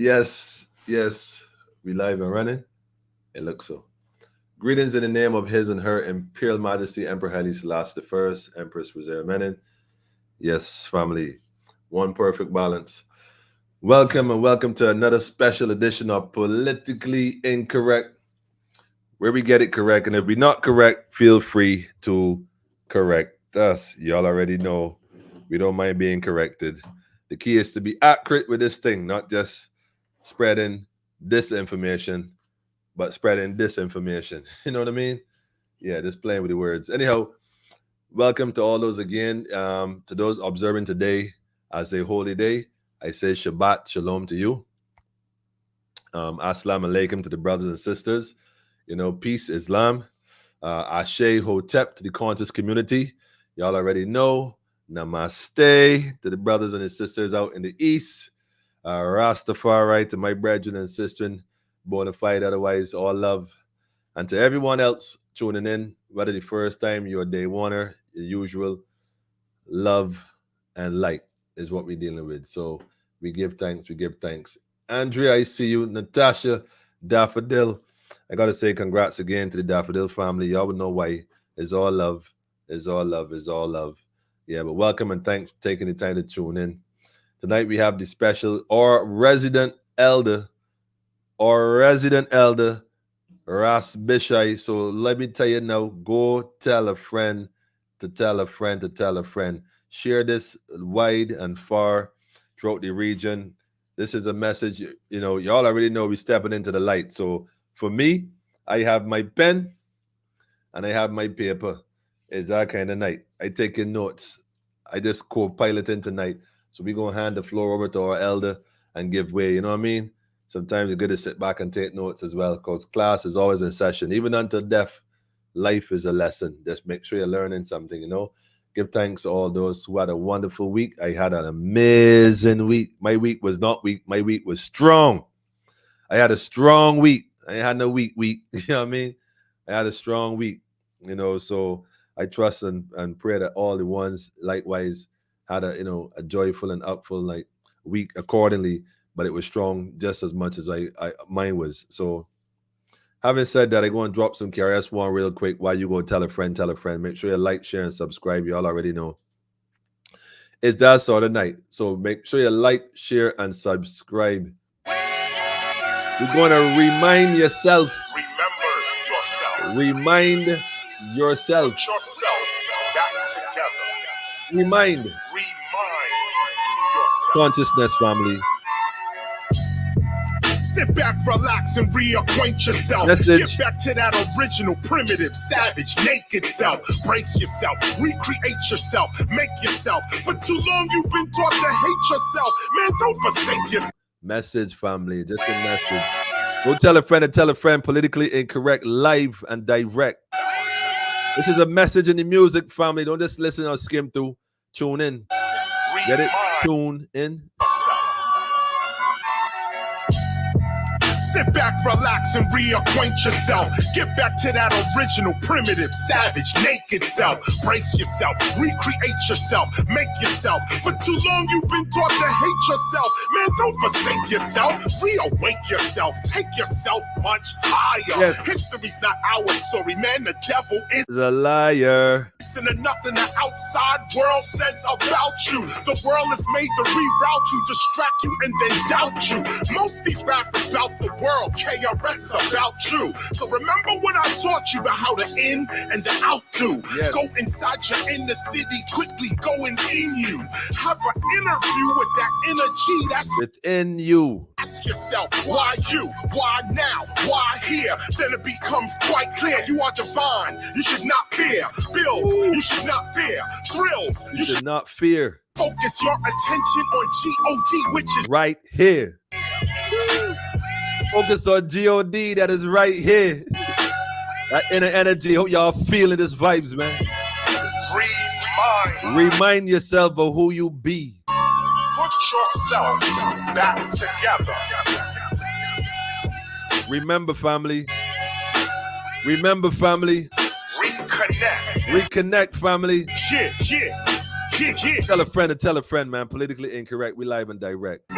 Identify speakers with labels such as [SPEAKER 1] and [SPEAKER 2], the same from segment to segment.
[SPEAKER 1] Yes, yes, we live and running. It looks so. Greetings in the name of His and Her Imperial Majesty Emperor Haile Selassie the First, Empress Reserve Menin. Yes, family, one perfect balance. Welcome and welcome to another special edition of Politically Incorrect, where we get it correct. And if we're not correct, feel free to correct us. Y'all already know we don't mind being corrected. The key is to be accurate with this thing, not just spreading disinformation, but spreading disinformation. You know what I mean? Yeah, just playing with the words. Anyhow, welcome to all those again. To those observing today as a holy day, I say Shabbat Shalom to you. Assalamu alaikum to the brothers and sisters. You know, peace, Islam. Ashe Hotep to the conscious community. Y'all already know. Namaste to the brothers and the sisters out in the east. Rastafari to my brethren and sisters, bona fide, otherwise all love. And to everyone else tuning in, whether the first time you're a day oneer, the usual love and light is what we're dealing with. So we give thanks, we give thanks. Andrea, I see you. Natasha, Daffodil. I got to say congrats again to the Daffodil family. Y'all would know why. It's all love. It's all love. It's all love. Yeah, but welcome and thanks for taking the time to tune in. Tonight we have the special or resident elder, Ras Bish-I. So let me tell you now, go tell a friend to tell a friend to tell a friend. Share this wide and far throughout the region. This is a message, you know, y'all already know we're stepping into the light. So for me, I have my pen and I have my paper. It's that kind of night. I take in notes. I just co-piloting tonight. So we're going to hand the floor over to our elder and give way. You know what I mean? Sometimes it's good to sit back and take notes as well, because class is always in session. Even until death, life is a lesson. Just make sure you're learning something, you know? Give thanks to all those who had a wonderful week. I had an amazing week. My week was not weak. My week was strong. I had a strong week. I had no weak week. You know what I mean? I had a strong week, you know, so I trust and pray that all the ones likewise had a joyful and upful week accordingly, but it was strong just as much as mine was. So having said that, I'm going to drop some KRS-One real quick while you go tell a friend. Make sure you like, share, and subscribe. You all already know. It's that sort of night. So make sure you like, share, and subscribe. You're going to remind yourself. Remind yourself.
[SPEAKER 2] Put yourself back together.
[SPEAKER 1] Remind
[SPEAKER 2] yourself.
[SPEAKER 1] Consciousness, family.
[SPEAKER 2] Sit back, relax, and reacquaint yourself.
[SPEAKER 1] Message.
[SPEAKER 2] Get back to that original, primitive, savage, naked self. Brace yourself, recreate yourself, make yourself. For too long, you've been taught to hate yourself. Man, don't forsake yourself.
[SPEAKER 1] Message, family. Just a message. Go tell a friend and tell a friend. Politically incorrect, live and direct. This is a message in the music, family. Don't just listen or skim through. Tune in. Get it? Tune in.
[SPEAKER 2] Sit back, relax, and reacquaint yourself. Get back to that original, primitive, savage, naked self. Brace yourself, recreate yourself, make yourself. For too long, you've been taught to hate yourself. Man, don't forsake yourself. Reawake yourself. Take yourself much higher.
[SPEAKER 1] Yes.
[SPEAKER 2] History's not our story, man. The devil is
[SPEAKER 1] a liar.
[SPEAKER 2] Listen to nothing the outside world says about you. The world is made to reroute you, distract you, and then doubt you. Most these rappers about the world, KRS is about you. So remember when I taught you about how to in and the out do.
[SPEAKER 1] Yes.
[SPEAKER 2] Go inside your inner city, quickly going in you. Have an interview with that energy that's
[SPEAKER 1] within you.
[SPEAKER 2] Ask yourself, why you? Why now? Why here? Then it becomes quite clear you are divine. You should not fear bills. You should not fear thrills.
[SPEAKER 1] You should not fear.
[SPEAKER 2] Focus your attention on G-O-D, which is
[SPEAKER 1] right here. Focus on G-O-D, that is right here. That inner energy. Hope y'all feeling this vibes, man. Remind yourself of who you be.
[SPEAKER 2] Put yourself back together.
[SPEAKER 1] Remember, family. Remember, family.
[SPEAKER 2] Reconnect.
[SPEAKER 1] Reconnect, family.
[SPEAKER 2] Yeah. Yeah.
[SPEAKER 1] Tell a friend to tell a friend, man. Politically incorrect. We live and direct.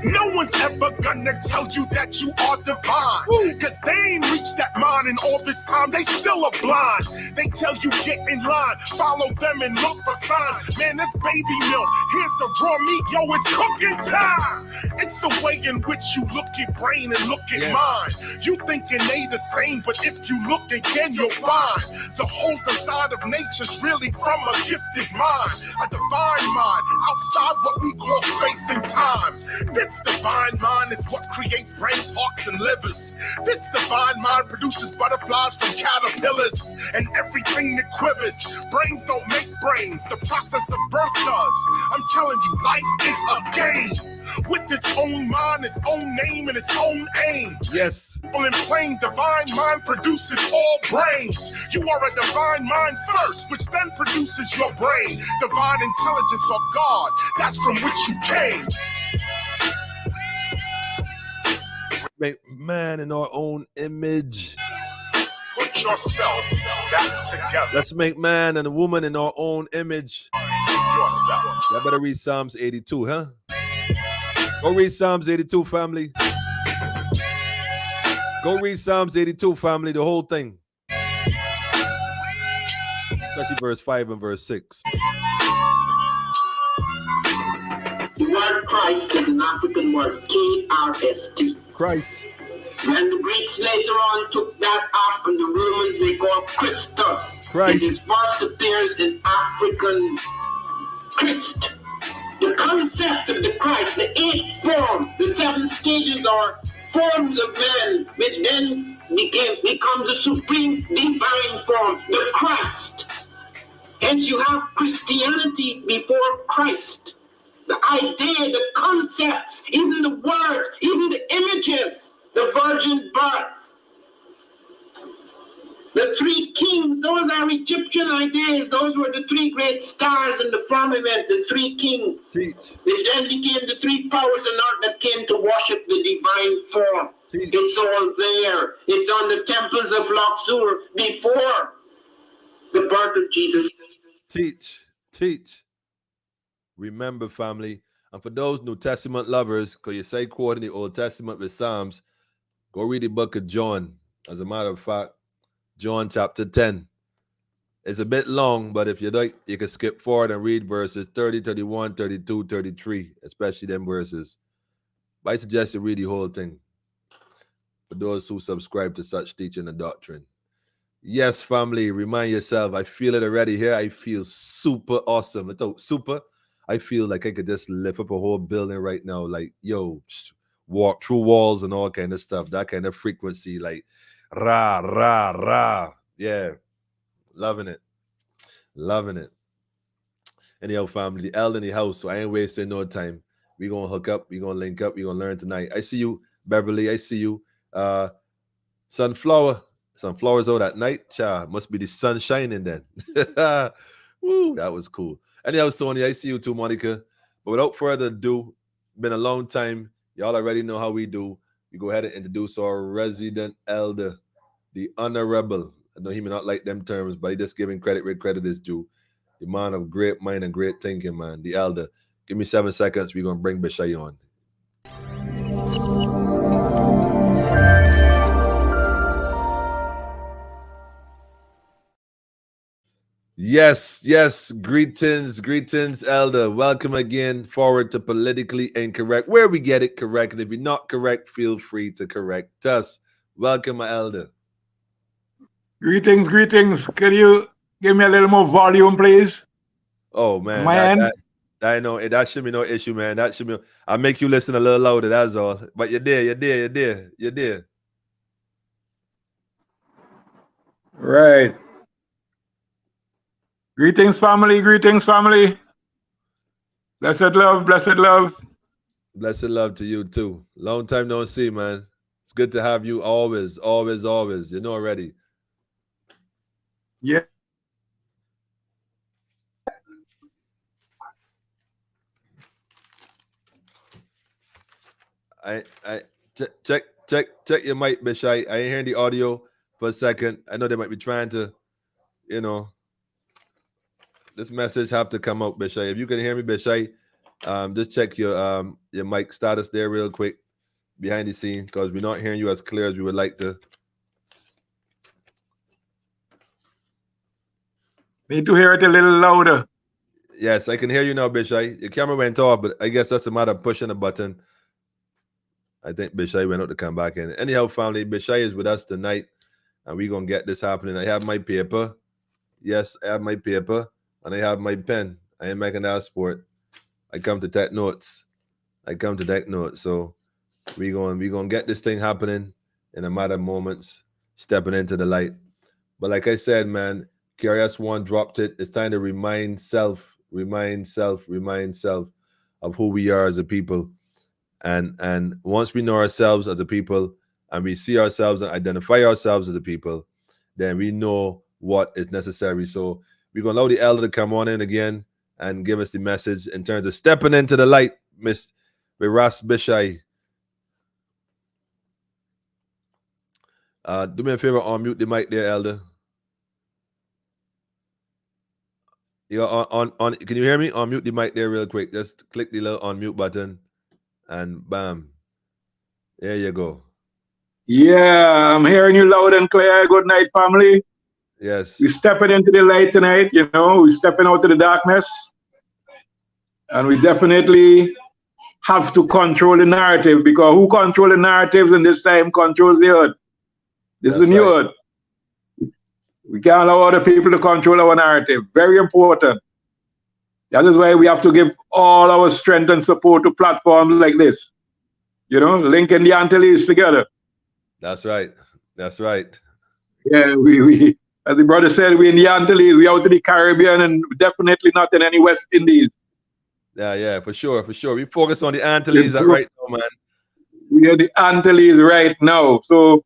[SPEAKER 2] No one's ever gonna tell you that you are divine. Cause they ain't reached that mind, and all this time they still are blind. They tell you get in line, follow them and look for signs. Man, this baby milk, here's the raw meat, yo, it's cooking time. It's the way in which you look at brain and look at mine. You thinking they the same, but if you look again, you'll find the whole design of nature's really from a gifted mind, a divine mind, outside what we call space and time. This divine mind is what creates brains, hearts, and livers. This divine mind produces butterflies from caterpillars and everything that quivers. Brains don't make brains, the process of birth does. I'm telling you, life is a game with its own mind, its own name, and its own aim.
[SPEAKER 1] Yes.
[SPEAKER 2] Simple and plain, divine mind produces all brains. You are a divine mind first, which then produces your brain. Divine intelligence or God, that's from which you came.
[SPEAKER 1] Make man in our own image.
[SPEAKER 2] Put yourself back together.
[SPEAKER 1] Let's make man and a woman in our own image.
[SPEAKER 2] Yourself.
[SPEAKER 1] Y'all better read Psalms 82, huh? Go read Psalms 82, family. Go read Psalms 82, family, the whole thing. Especially verse 5 and verse 6.
[SPEAKER 3] The word Christ is an African word, K-R-S-T.
[SPEAKER 1] Christ.
[SPEAKER 3] When the Greeks later on took that up and the Romans they call Christus.
[SPEAKER 1] Christ.
[SPEAKER 3] It is first appears in African Christ. The concept of the Christ, the eighth form, the seven stages are forms of man, which then becomes the supreme divine form, the Christ. Hence you have Christianity before Christ. The idea, the concepts, even the words, even the images, the virgin birth. The three kings, those are Egyptian ideas. Those were the three great stars in the firmament, the three kings.
[SPEAKER 1] Teach.
[SPEAKER 3] Which then became the three powers on earth that came to worship the divine form.
[SPEAKER 1] Teach.
[SPEAKER 3] It's all there. It's on the temples of Luxor before the birth of Jesus.
[SPEAKER 1] Teach. Teach. Remember, family, and for those New Testament lovers, because you say quoting the Old Testament with Psalms, go read the book of John. As a matter of fact, John chapter 10. It's a bit long, but if you like, you can skip forward and read verses 30, 31, 32, 33, especially them verses. But I suggest you read the whole thing for those who subscribe to such teaching and doctrine. Yes, family, remind yourself, I feel it already here. I feel super awesome. Let's talk super. I feel like I could just lift up a whole building right now. Like, yo, walk through walls and all kind of stuff. That kind of frequency, like, rah, rah, rah. Yeah, loving it. Loving it. Anyhow, family, the elder in the house, so I ain't wasting no time. We're going to hook up. We're going to link up. We're going to learn tonight. I see you, Beverly. I see you. Sunflower. Sunflowers out at night. Cha, must be the sun shining then. Woo, that was cool. Anyhow, Sonia, I see you too, Monica. But without further ado, been a long time. Y'all already know how we do. We go ahead and introduce our resident elder, the honorable. I know he may not like them terms, but he just giving credit where credit is due. The man of great mind and great thinking, man. The elder. Give me 7 seconds. We're going to bring Bish-I on. Yes, yes. Greetings, greetings, elder. Welcome again. Forward to Politically Incorrect, where we get it correct. And if you're not correct, feel free to correct us. Welcome, my elder.
[SPEAKER 4] Greetings, greetings. Could you give me a little more volume, please?
[SPEAKER 1] Oh, man. I know that should be no issue, man. That should be. I'll make you listen a little louder. That's all. But you're there.
[SPEAKER 4] Right. Greetings, family. Greetings, family. Blessed love, blessed love.
[SPEAKER 1] Blessed love to you, too. Long time no see, man. It's good to have you always, always, always. You know already.
[SPEAKER 4] Yeah.
[SPEAKER 1] I check your mic, Bish-I. I ain't hearing the audio for a second. I know they might be trying to, this message have to come out, Bish-I. If you can hear me, Bish-I, just check your mic status there real quick behind the scene, because we're not hearing you as clear as we would like to.
[SPEAKER 4] Need to hear it a little louder.
[SPEAKER 1] Yes, I can hear you now, Bish-I. Your camera went off, but I guess that's a matter of pushing a button. I think Bish-I went out to come back in. Anyhow, family, Bish-I is with us tonight, and we're going to get this happening. I have my paper. Yes, I have my paper, and I have my pen. I ain't making that sport. I come to take notes. So we're going to get this thing happening in a matter of moments, stepping into the light. But like I said, man, KRS-One dropped it. It's time to remind self of who we are as a people. And once we know ourselves as a people and we see ourselves and identify ourselves as a people, then we know what is necessary. So we're going to allow the elder to come on in again and give us the message in terms of stepping into the light, with Ras Bish-I. Do me a favor, unmute the mic there, elder. You're on. Can you hear me? Unmute the mic there real quick. Just click the little unmute button and bam. There you go.
[SPEAKER 4] Yeah, I'm hearing you loud and clear. Good night, family.
[SPEAKER 1] Yes.
[SPEAKER 4] We're stepping into the light tonight, you know. We're stepping out of the darkness. And we definitely have to control the narrative, because who controls the narratives in this time controls the earth. This is the new earth. We can't allow other people to control our narrative. Very important. That is why we have to give all our strength and support to platforms like this. You know, linking the Antilles together.
[SPEAKER 1] That's right. That's right.
[SPEAKER 4] Yeah, we as the brother said, we in the Antilles, we out in the Caribbean, and definitely not in any West Indies.
[SPEAKER 1] Yeah, for sure. We focus on the Antilles right now, man.
[SPEAKER 4] We are the Antilles right now. So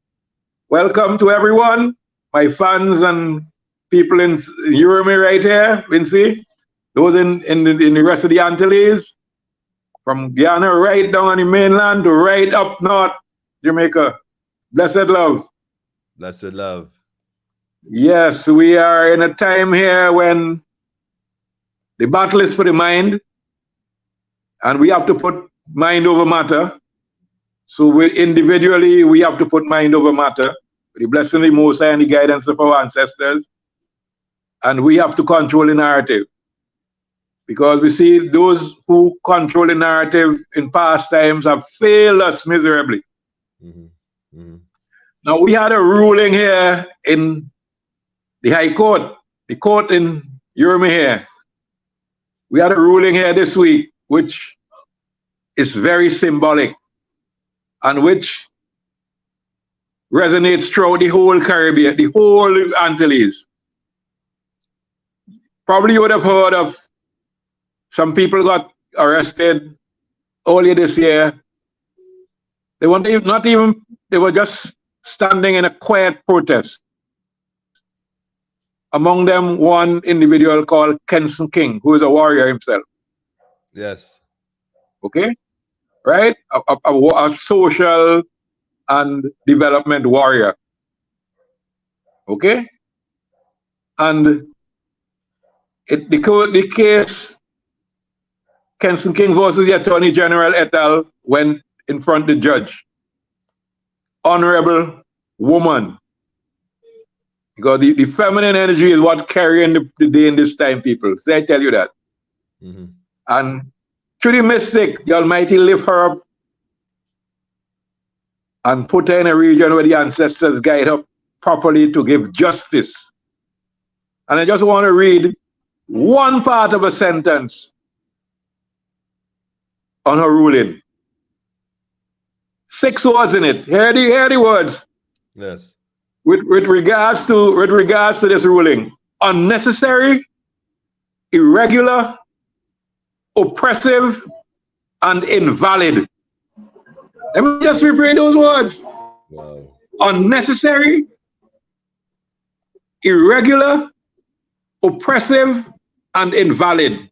[SPEAKER 4] welcome to everyone, my fans and people in, you hear me right here, Vinci? Those in the rest of the Antilles, from Guyana right down on the mainland to right up north, Jamaica. Blessed love.
[SPEAKER 1] Blessed love.
[SPEAKER 4] Yes, we are in a time here when the battle is for the mind, and we have to put mind over matter. So individually, we have to put mind over matter, with the blessing of the Most High and the guidance of our ancestors. And we have to control the narrative. Because we see those who control the narrative in past times have failed us miserably.
[SPEAKER 1] Mm-hmm. Mm-hmm.
[SPEAKER 4] Now, we had a ruling here in the High Court, the court in Urumi here. We had a ruling here this week, which is very symbolic and which resonates throughout the whole Caribbean, the whole Antilles. Probably you would have heard of some people got arrested earlier this year. They were just standing in a quiet protest. Among them, one individual called Kenson King, who is a warrior himself.
[SPEAKER 1] Yes.
[SPEAKER 4] Okay? Right? A social and development warrior. Okay? And the case, Kenson King versus the Attorney General et al. Went in front of the judge. Honorable woman. Because the feminine energy is what carrying the day in this time, people. So I tell you that.
[SPEAKER 1] Mm-hmm.
[SPEAKER 4] And through the mystic, the Almighty lift her up and put her in a region where the ancestors guide her properly to give justice. And I just want to read one part of a sentence on her ruling. 6 words in it. Hear the words.
[SPEAKER 1] Yes.
[SPEAKER 4] With regards to this ruling: unnecessary, irregular, oppressive, and invalid. Let me just repeat those words.
[SPEAKER 1] Wow.
[SPEAKER 4] Unnecessary, irregular, oppressive, and invalid.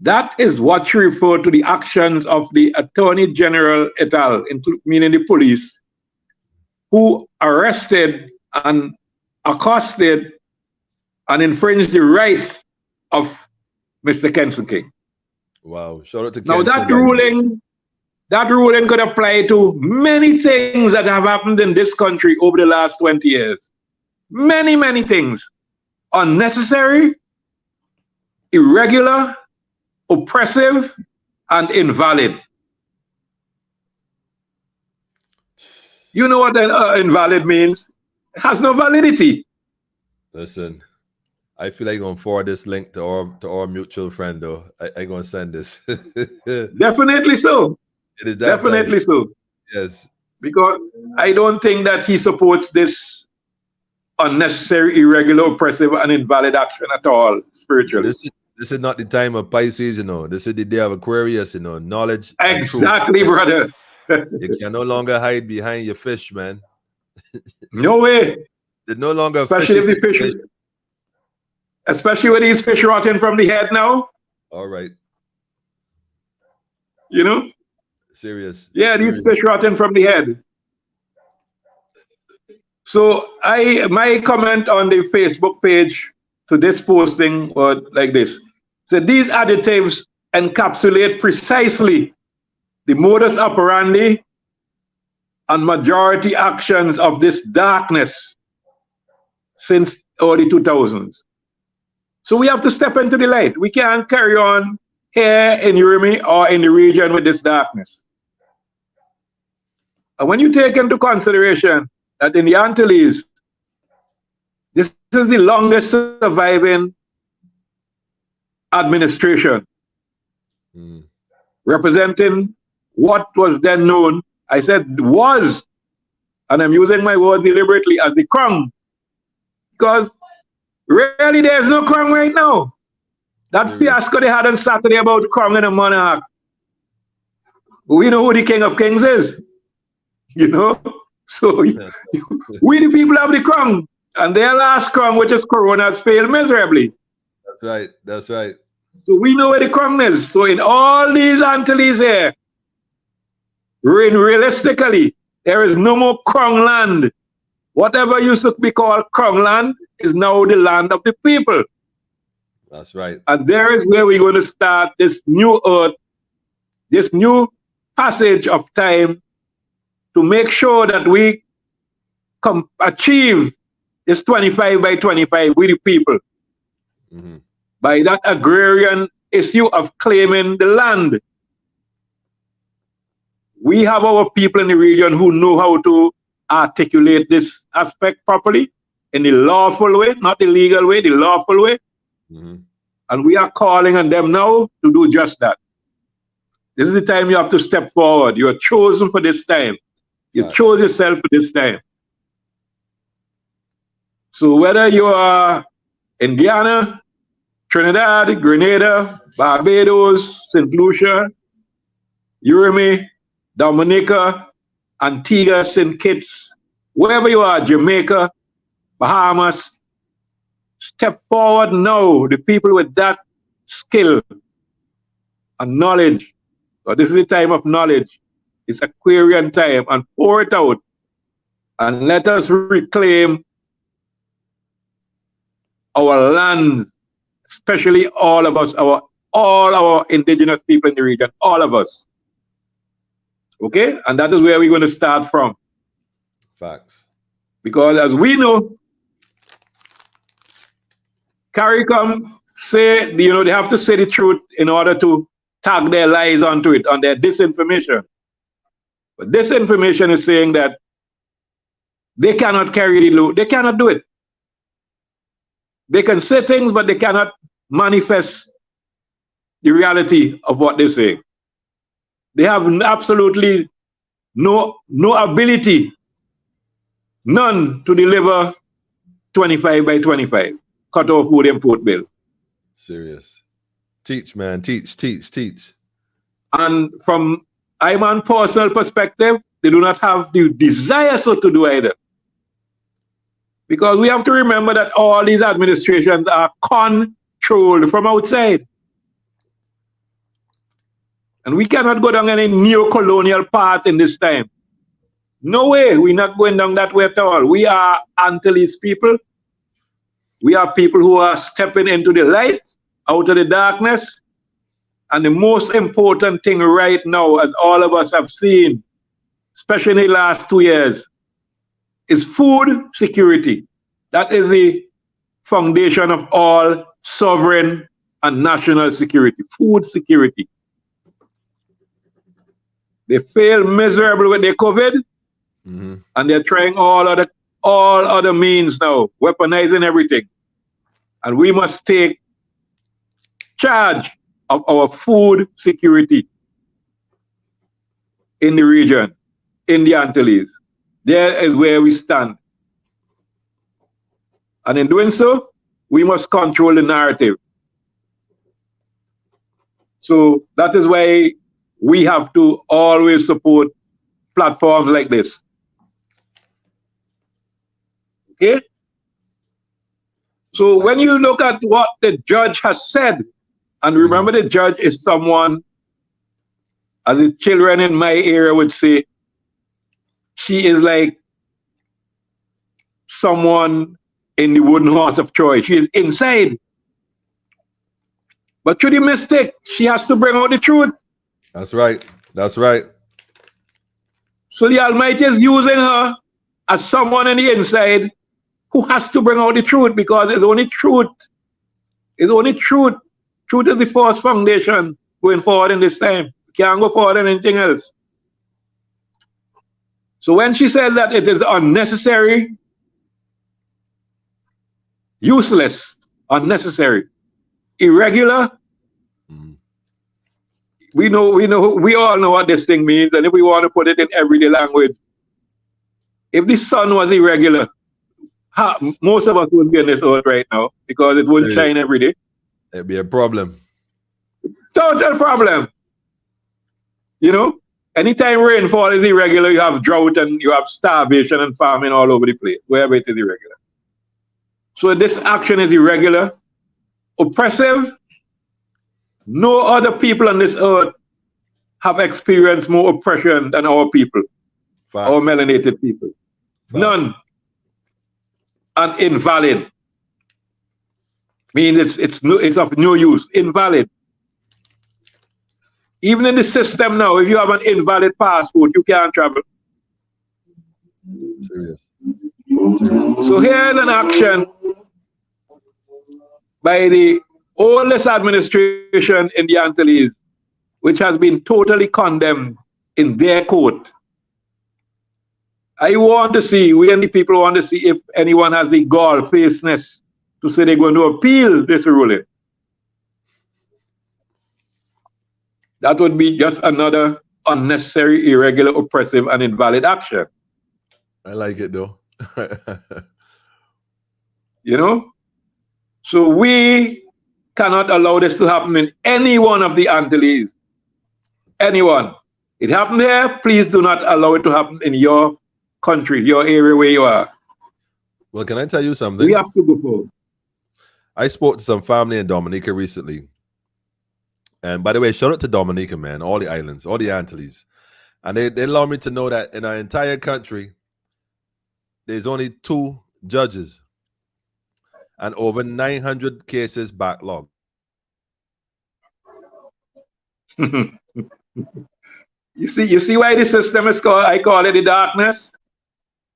[SPEAKER 4] That is what you refer to the actions of the Attorney General et al., meaning the police, who arrested and accosted and infringed the rights of Mr. Kenson King.
[SPEAKER 1] Wow. Shout out to
[SPEAKER 4] Now
[SPEAKER 1] Kenson.
[SPEAKER 4] that ruling could apply to many things that have happened in this country over the last 20 years. Many, many things. Unnecessary, irregular, oppressive, and invalid. You know what invalid means? It has no validity.
[SPEAKER 1] Listen, I feel like I'm gonna forward this link to our mutual friend though. I gonna send this.
[SPEAKER 4] Definitely so.
[SPEAKER 1] It is that
[SPEAKER 4] Definitely
[SPEAKER 1] time.
[SPEAKER 4] so.
[SPEAKER 1] Yes.
[SPEAKER 4] Because I don't think that he supports this unnecessary, irregular, oppressive, and invalid action at all, spiritually.
[SPEAKER 1] This is not the time of Pisces, you know. This is the day of Aquarius, you know. Knowledge.
[SPEAKER 4] Exactly, brother.
[SPEAKER 1] You can no longer hide behind your fish, man.
[SPEAKER 4] No way.
[SPEAKER 1] They're no longer
[SPEAKER 4] especially if the fish, especially when these fish rotting from the head now.
[SPEAKER 1] All right.
[SPEAKER 4] You know?
[SPEAKER 1] Serious.
[SPEAKER 4] Yeah, these fish rotting from the head. So my comment on the Facebook page to this posting was like this. So these additives encapsulate precisely the modus operandi and majority actions of this darkness since early 2000s. So we have to step into the light. We can't carry on here in Urumi or in the region with this darkness. And when you take into consideration that in the Antilles, this is the longest surviving administration, representing what was then known, I said was, and I'm using my word deliberately, as the Crown, because really there's no Crown right now. That fiasco they had on Saturday about Crown and a monarch, we know who the King of Kings is, you know? So we the people have the Crown, and their last Crown, which is Corona, has failed miserably.
[SPEAKER 1] That's right, that's right.
[SPEAKER 4] So we know where the Crown is. So in all these Antilles here, realistically, there is no more Crown land. Whatever used to be called Crown land is now the land of the people.
[SPEAKER 1] That's right.
[SPEAKER 4] And there is where we're going to start this new earth, this new passage of time to make sure that we achieve this 25 by 25 with the people. By that agrarian issue of claiming the land. We have our people in the region who know how to articulate this aspect properly in the lawful way, not the legal way, the lawful way. And we are calling on them now to do just that. This is the time you have to step forward. You are chosen for this time. You chose yourself for this time. So whether you are in Guyana, Trinidad, Grenada, Barbados, St. Lucia, Urumi, Dominica, Antigua, St. Kitts, wherever you are, Jamaica, Bahamas, step forward now, the people with that skill and knowledge. So this is the time of knowledge. It's Aquarian time, and pour it out. And let us reclaim our land, especially all of us, all our indigenous people in the region, all of us. Okay? And that is where we're going to start from.
[SPEAKER 1] Facts.
[SPEAKER 4] Because as we know, CARICOM say, you know, they have to say the truth in order to tag their lies onto it, on their disinformation. But disinformation is saying that they cannot carry the load. They cannot do it. They can say things, but they cannot manifest the reality of what they say. They have absolutely no ability, none, to deliver 25 by 25 cut-off wood import bill.
[SPEAKER 1] Serious. Teach, man. Teach.
[SPEAKER 4] And from Iman's personal perspective, they do not have the desire so to do either. Because we have to remember that all these administrations are controlled from outside. And we cannot go down any neo-colonial path in this time. No way, we're not going down that way at all. We are Antilles people. We are people who are stepping into the light. out of the darkness. And the most important thing right now, as all of us have seen, especially in the last 2 years, is food security. That is the foundation of all sovereign and national security. Food security. They failed miserably with their COVID, and they're trying all other means now, weaponizing everything. And we must take charge of our food security in the region, in the Antilles. There is where we stand. And in doing so, we must control the narrative. So that is why we have to always support platforms like this. Okay? So when you look at what the judge has said, and remember the judge is someone, as the children in my area would say, she is like someone in the wooden horse of Troy. She is inside. But through the mistake, she has to bring out the truth.
[SPEAKER 1] That's right. That's right.
[SPEAKER 4] So the Almighty is using her as someone on the inside who has to bring out the truth, because it's only truth. It's only truth. Truth is the first foundation going forward in this time. We can't go forward in anything else. So when she said that it is unnecessary, useless, unnecessary, irregular, we all know what this thing means. And if we want to put it in everyday language, if the sun was irregular, most of us wouldn't be on this earth right now, because it wouldn't shine every day.
[SPEAKER 1] It'd be a problem.
[SPEAKER 4] Total problem. You know, anytime rainfall is irregular, you have drought and you have starvation and famine all over the place, wherever it is irregular. So this action is irregular, oppressive. No other people on this earth have experienced more oppression than our people, our melanated people. None. And invalid. Means it's of no use. Invalid. Even in the system now, if you have an invalid passport, you can't travel.
[SPEAKER 1] Serious.
[SPEAKER 4] So here's an action by the oldest administration in the Antilles, which has been totally condemned in their court. We and the people want to see if anyone has the gall-facedness to say they're going to appeal this ruling. That would be just another unnecessary, irregular, oppressive, and invalid action.
[SPEAKER 1] I like it though.
[SPEAKER 4] You know? So we cannot allow this to happen in any one of the Antilles. Anyone. It happened here, please do not allow it to happen in your country, your area where you are.
[SPEAKER 1] Well, can I tell you something?
[SPEAKER 4] We have to go forward.
[SPEAKER 1] I spoke to some family in Dominica recently. And by the way, shout out to Dominica, man, all the islands, all the Antilles. And they allow me to know that in our entire country, there's only 2 judges and over 900 cases backlogged.
[SPEAKER 4] You see why the system is called, I call it the darkness?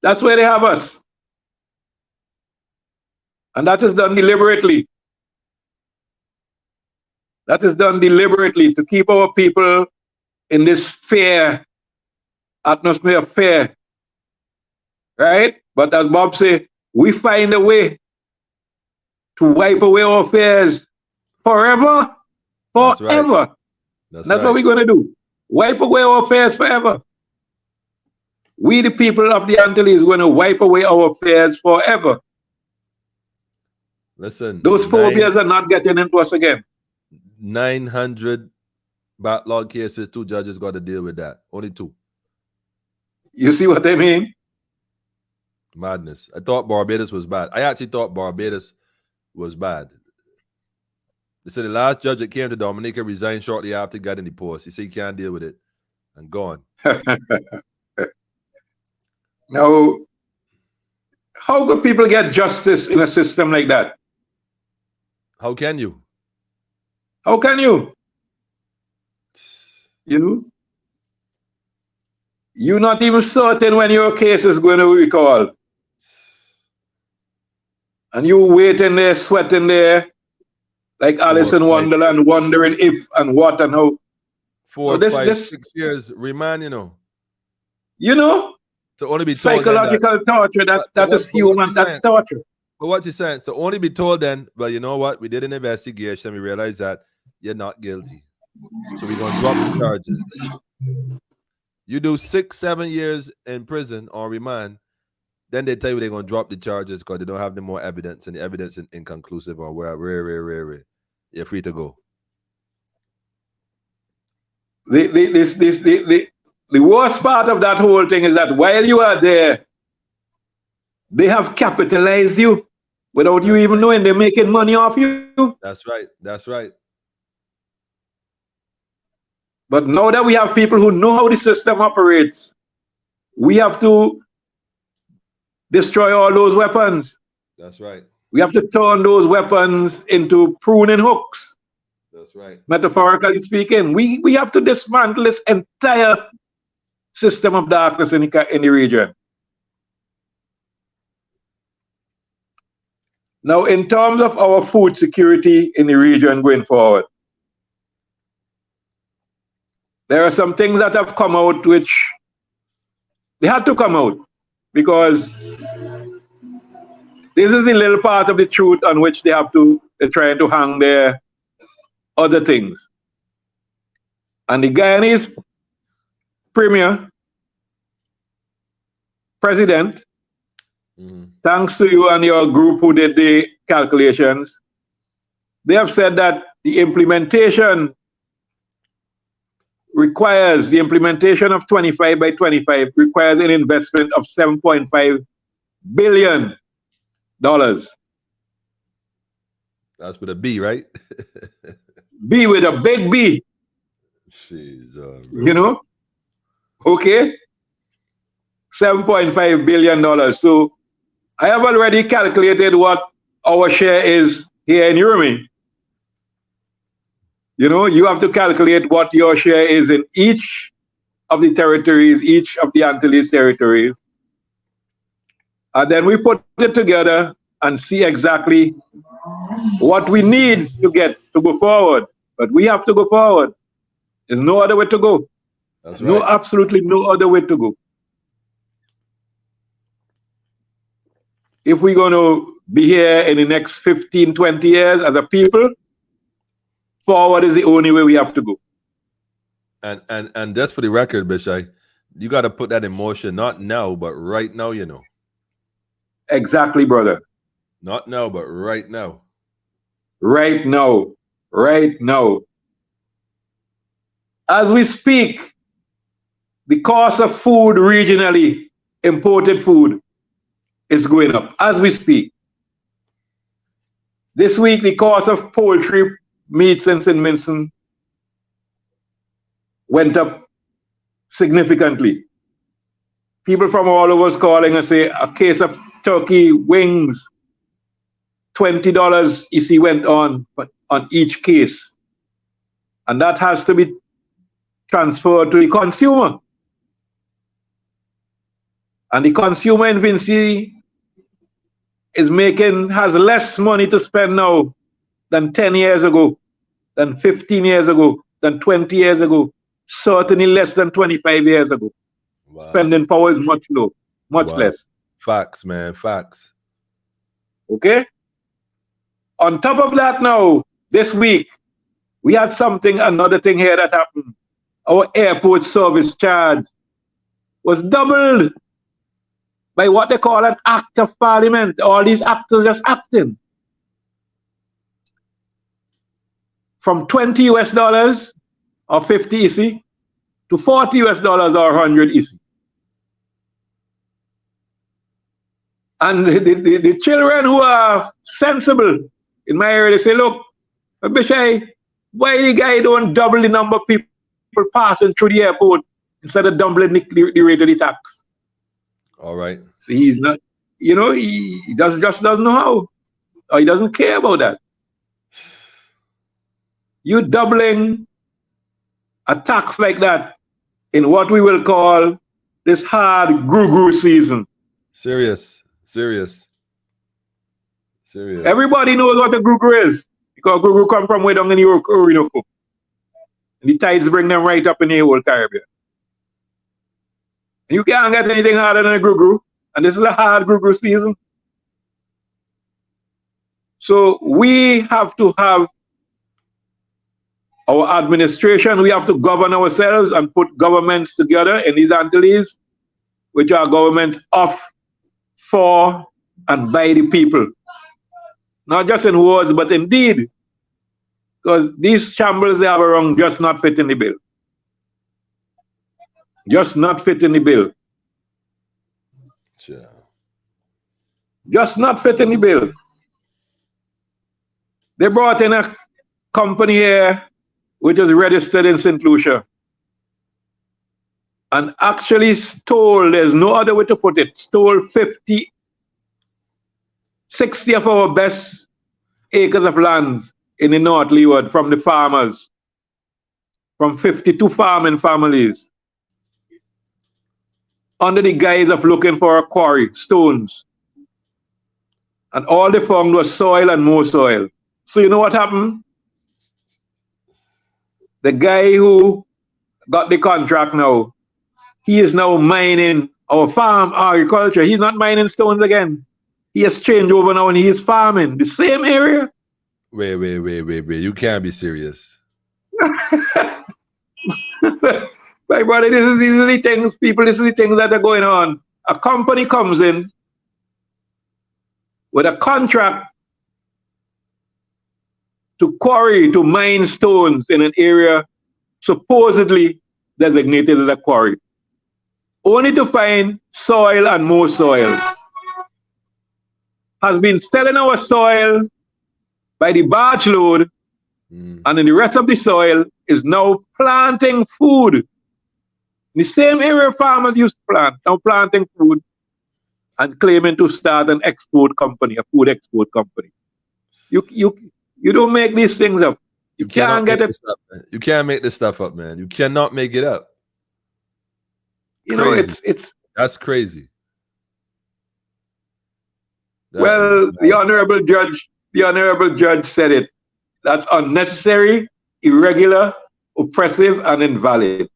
[SPEAKER 4] That's where they have us. And that is done deliberately. That is done deliberately to keep our people in this fear, atmosphere of fear. Right? But as Bob said, we find a way to wipe away our fears forever. Forever.
[SPEAKER 1] That's right.
[SPEAKER 4] That's what we're going to do. Wipe away our fears forever. We, the people of the Antilles, are going to wipe away our fears forever.
[SPEAKER 1] Listen.
[SPEAKER 4] Those phobias are not getting into us again.
[SPEAKER 1] 900 backlog cases, 2 judges got to deal with that. Only 2.
[SPEAKER 4] You see what I mean?
[SPEAKER 1] Madness. I thought Barbados was bad. I actually thought Barbados was bad. They said the last judge that came to Dominica resigned shortly after he got in the post. He said he can't deal with it and gone.
[SPEAKER 4] Now, how could people get justice in a system like that?
[SPEAKER 1] How can you?
[SPEAKER 4] How can you? You know? You're not even certain when your case is going to be called. And you waiting there, sweating there, like Alice
[SPEAKER 1] 4,
[SPEAKER 4] in
[SPEAKER 1] 5,
[SPEAKER 4] Wonderland, wondering if and what and how.
[SPEAKER 1] 4,
[SPEAKER 4] This,
[SPEAKER 1] 5, 6 years remand,
[SPEAKER 4] you know,
[SPEAKER 1] to only be told then that.
[SPEAKER 4] psychological torture, that is human, that's torture.
[SPEAKER 1] But what you're saying, to only be told then, well, you know what? We did an investigation. We realized that you're not guilty. So we're going to drop the charges. You do 6, 7 years in prison or remand, then they tell you they're going to drop the charges because they don't have no more evidence, and the evidence is inconclusive or where. You're free to go.
[SPEAKER 4] The worst part of that whole thing is that while you are there, they have capitalized you without you even knowing they're making money off you.
[SPEAKER 1] That's right. That's right.
[SPEAKER 4] But now that we have people who know how the system operates, we have to destroy all those weapons.
[SPEAKER 1] That's right.
[SPEAKER 4] We have to turn those weapons into pruning hooks.
[SPEAKER 1] That's right.
[SPEAKER 4] Metaphorically speaking, we have to dismantle this entire system of darkness in the region. Now, in terms of our food security in the region going forward, there are some things that have come out which they had to come out, because this is the little part of the truth on which they're trying to hang their other things. And the Guyanese president, thanks to you and your group who did the calculations, they have said that the implementation of 25 by 25 requires an investment of $7.5 billion.
[SPEAKER 1] That's with a B, right?
[SPEAKER 4] B with a big B.
[SPEAKER 1] Jeez,
[SPEAKER 4] you know? Okay? $7.5 billion. So I have already calculated what our share is here in Urumi. You know, you have to calculate what your share is in each of the territories, each of the Antilles territories. And then we put it together and see exactly what we need to go forward. But we have to go forward. There's no other way to go.
[SPEAKER 1] That's right.
[SPEAKER 4] No, absolutely no other way to go. If we're going to be here in the next 15, 20 years as a people, forward is the only way we have to go.
[SPEAKER 1] And just for the record, Bish-I, you got to put that in motion, not now, but right now, you know.
[SPEAKER 4] Exactly, brother.
[SPEAKER 1] Not now, but right now.
[SPEAKER 4] Right now. Right now. As we speak, the cost of food regionally, imported food, is going up as we speak. This week, the cost of poultry meats in St. Vincent went up significantly. People from all over was calling and say a case of turkey wings, $20 EC went on each case. And that has to be transferred to the consumer. And the consumer in Vinci has less money to spend now than 10 years ago, than 15 years ago, than 20 years ago, certainly less than 25 years ago. Wow. Spending power is much low, much less.
[SPEAKER 1] Facts, man, facts.
[SPEAKER 4] Okay? On top of that now, this week, we had another thing here that happened. Our airport service charge was doubled by what they call an act of parliament. All these actors just acting. From $20 US or 50 EC to $40 US or 100 EC. And the children who are sensible in my area, they say, look, Bish-I, why the guy don't double the number of people passing through the airport instead of doubling the rate of the tax?
[SPEAKER 1] All right.
[SPEAKER 4] So he's not, you know, he just doesn't know how. Or he doesn't care about that. You doubling a tax like that in what we will call this hard gru season.
[SPEAKER 1] Serious.
[SPEAKER 4] Everybody knows what a gru is, because gru come from way down in the Orinoco. And the tides bring them right up in the whole Caribbean. You can't get anything harder than a gru, and this is a hard gru season. So we have to have our administration, we have to govern ourselves and put governments together in these Antilles, which are governments of, for, and by the people. Not just in words, but in deed. Because these shambles they have around just not fit in the bill. Just not fit in the bill.
[SPEAKER 1] Sure.
[SPEAKER 4] Just not fit in the bill. They brought in a company here which is registered in St. Lucia and actually stole, there's no other way to put it, stole 50, 60 of our best acres of land in the North Leeward from the farmers, from 52 farming families, under the guise of looking for a quarry, stones. And all they found was soil and more soil. So you know what happened? The guy who got the contract now, he is now mining our farm agriculture. He's not mining stones again. He has changed over now and he is farming the same area.
[SPEAKER 1] Wait. You can't be serious.
[SPEAKER 4] My brother, these are the things, people, this is the things that are going on. A company comes in with a contract to quarry, to mine stones in an area supposedly designated as a quarry, only to find soil and more soil. Has been selling our soil by the barge load, and in the rest of the soil is now planting food. The same area farmers used to plant, now planting food and claiming to start an export company, a food export company. You don't make these things up. You can't get it.
[SPEAKER 1] You can't make this stuff up, man. You cannot make it up.
[SPEAKER 4] You know, it's
[SPEAKER 1] that's crazy.
[SPEAKER 4] Well, the honorable judge said it. That's unnecessary, irregular, oppressive, and invalid.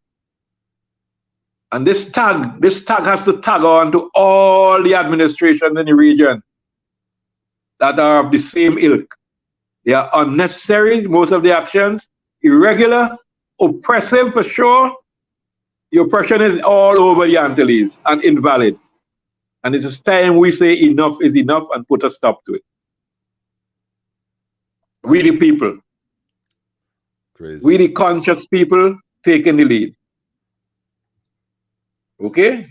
[SPEAKER 4] And this tag has to tag on to all the administrations in the region that are of the same ilk. They are unnecessary, most of the actions, irregular, oppressive for sure. The oppression is all over the Antilles and invalid. And it is time we say enough is enough and put a stop to it. We the people.
[SPEAKER 1] Crazy.
[SPEAKER 4] We the conscious people taking the lead. Okay?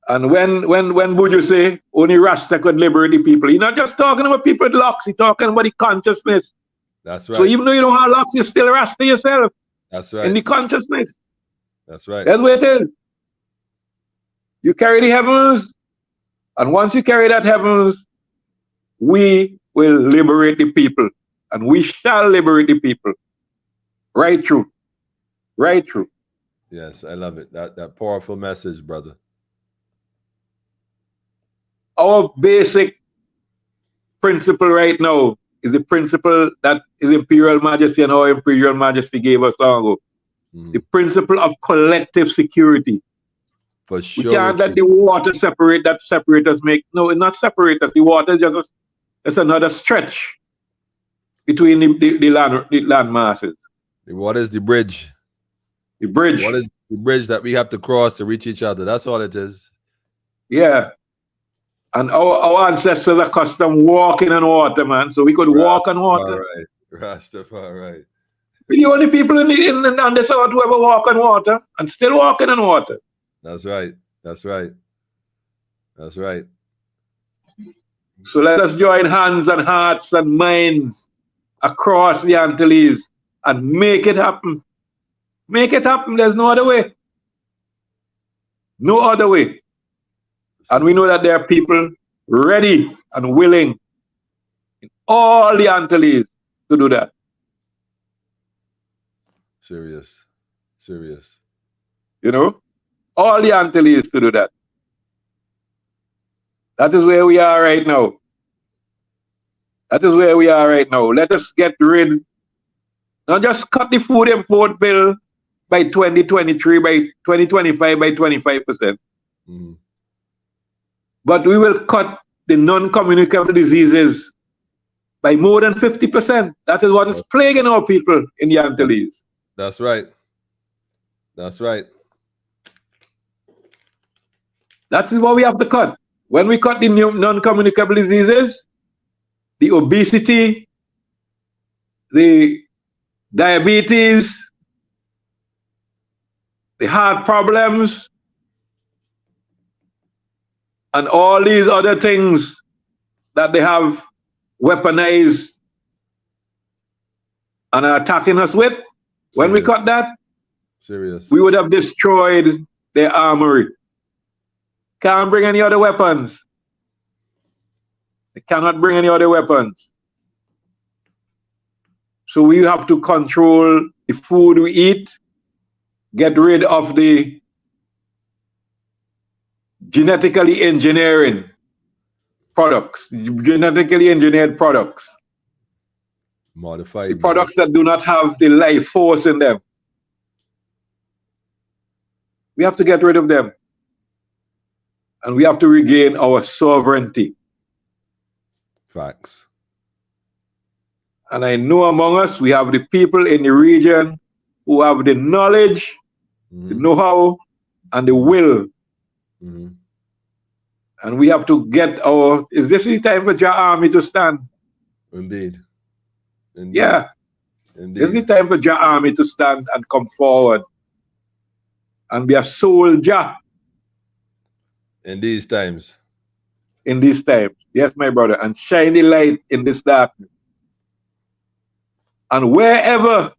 [SPEAKER 4] And when Buju say only Rasta could liberate the people, he's not just talking about people with locks, he's talking about the consciousness.
[SPEAKER 1] That's right.
[SPEAKER 4] So even though you don't have locks, you're still Rasta yourself.
[SPEAKER 1] That's right.
[SPEAKER 4] In the consciousness.
[SPEAKER 1] That's right.
[SPEAKER 4] That's what it is. You carry the heavens, and once you carry that heavens, we will liberate the people, and we shall liberate the people. Right through. Right through.
[SPEAKER 1] Yes, I love it. That powerful message, brother.
[SPEAKER 4] Our basic principle right now is the principle that His Imperial Majesty and our Imperial Majesty gave us long ago. The principle of collective security.
[SPEAKER 1] For sure.
[SPEAKER 4] We can't let the water separate us make. No, it's not separate us. The water is just another stretch between the land masses.
[SPEAKER 1] The water is the bridge.
[SPEAKER 4] The bridge.
[SPEAKER 1] What is the bridge that we have to cross to reach each other? That's all it is.
[SPEAKER 4] Yeah. And our ancestors are accustomed walking on water, man. So we could walk on water.
[SPEAKER 1] Right. Rastafari.
[SPEAKER 4] We're the only people on the south who ever walk on water and still walking on water.
[SPEAKER 1] That's right. That's right. That's right.
[SPEAKER 4] So let us join hands and hearts and minds across the Antilles and make it happen. Make it happen. There's no other way. No other way. And we know that there are people ready and willing in all the Antilles to do that.
[SPEAKER 1] Serious. Serious.
[SPEAKER 4] You know, all the Antilles to do that. That is where we are right now. That is where we are right now. Let us get rid, not just cut the food import bill by 2023, by 2025, by 25%.
[SPEAKER 1] Mm-hmm.
[SPEAKER 4] But we will cut the non-communicable diseases by more than 50%. That is what is plaguing our people in the Antilles.
[SPEAKER 1] That's right. That's right.
[SPEAKER 4] That is what we have to cut. When we cut the non-communicable diseases, the obesity, the diabetes, the heart problems, and all these other things that they have weaponized and are attacking us with, when we cut that,
[SPEAKER 1] serious,
[SPEAKER 4] we would have destroyed their armory. Can't bring any other weapons. They cannot bring any other weapons. So we have to control the food we eat, get rid of the genetically engineering products, genetically engineered products.
[SPEAKER 1] Modified.
[SPEAKER 4] The products that do not have the life force in them. We have to get rid of them. And we have to regain our sovereignty.
[SPEAKER 1] Facts.
[SPEAKER 4] And I know among us, we have the people in the region who have the knowledge, the know-how, and the will. And we have to get our, is this the time for your army to stand?
[SPEAKER 1] Indeed. Indeed.
[SPEAKER 4] Yeah.
[SPEAKER 1] Indeed.
[SPEAKER 4] This is the time for your army to stand and come forward and be a soldier.
[SPEAKER 1] In these times.
[SPEAKER 4] In these times. Yes, my brother. And shine the light in this darkness. And wherever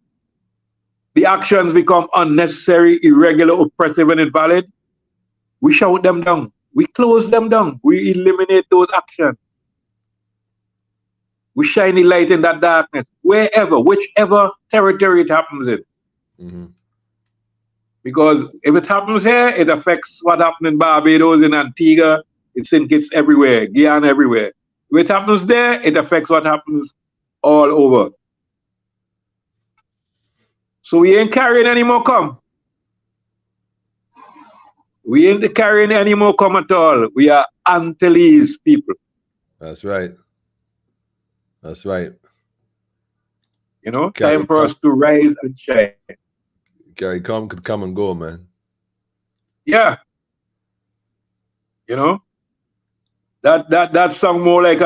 [SPEAKER 4] the actions become unnecessary, irregular, oppressive, and invalid, we shout them down. We close them down. We eliminate those actions. We shine the light in that darkness, wherever, whichever territory it happens in. Because if it happens here, it affects what happened in Barbados, in Antigua, in St. Kitts, everywhere, Guyana, everywhere. If it happens there, it affects what happens all over. So we ain't carrying any more come. We ain't carrying any more come at all. We are Antilles people.
[SPEAKER 1] That's right. That's right.
[SPEAKER 4] You know, time for us to rise and shine.
[SPEAKER 1] Gary, could come and go, man.
[SPEAKER 4] Yeah. You know, that sound more like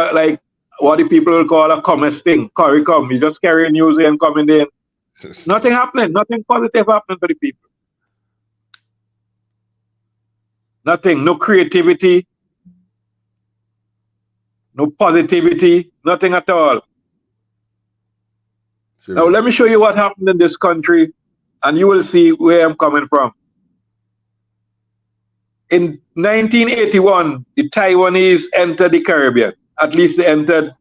[SPEAKER 4] what the people will call a commerce thing. Curry come. You just carry news and coming in. Nothing happening. Nothing positive happening for the people. Nothing. No creativity. No positivity. Nothing at all. Serious. Now let me show you what happened in this country, and you will see where I'm coming from. In 1981, the Taiwanese entered the Caribbean. At least they entered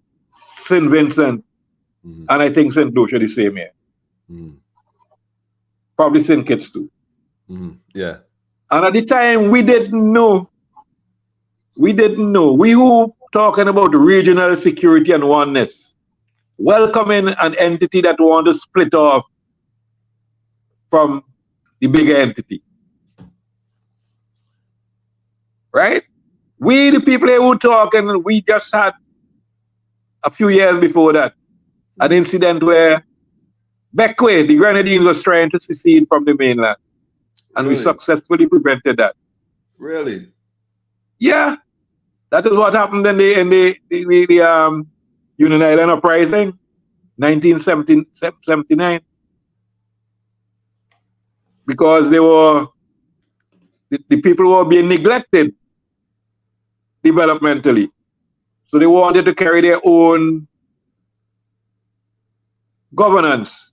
[SPEAKER 4] St. Vincent, and I think St. Lucia the same year. Probably St. Kitts too.
[SPEAKER 1] Yeah. And
[SPEAKER 4] at the time, we didn't know. We didn't know. We who talking about regional security and oneness, welcoming an entity that want to split off from the bigger entity. Right? We, the people who talking, we just had a few years before that an incident where Beckway, the Grenadines, was trying to secede from the mainland. And we successfully prevented that.
[SPEAKER 1] Really?
[SPEAKER 4] Yeah. That is what happened in the Union Island uprising, 1979. Because they were the people were being neglected developmentally. So they wanted to carry their own governance.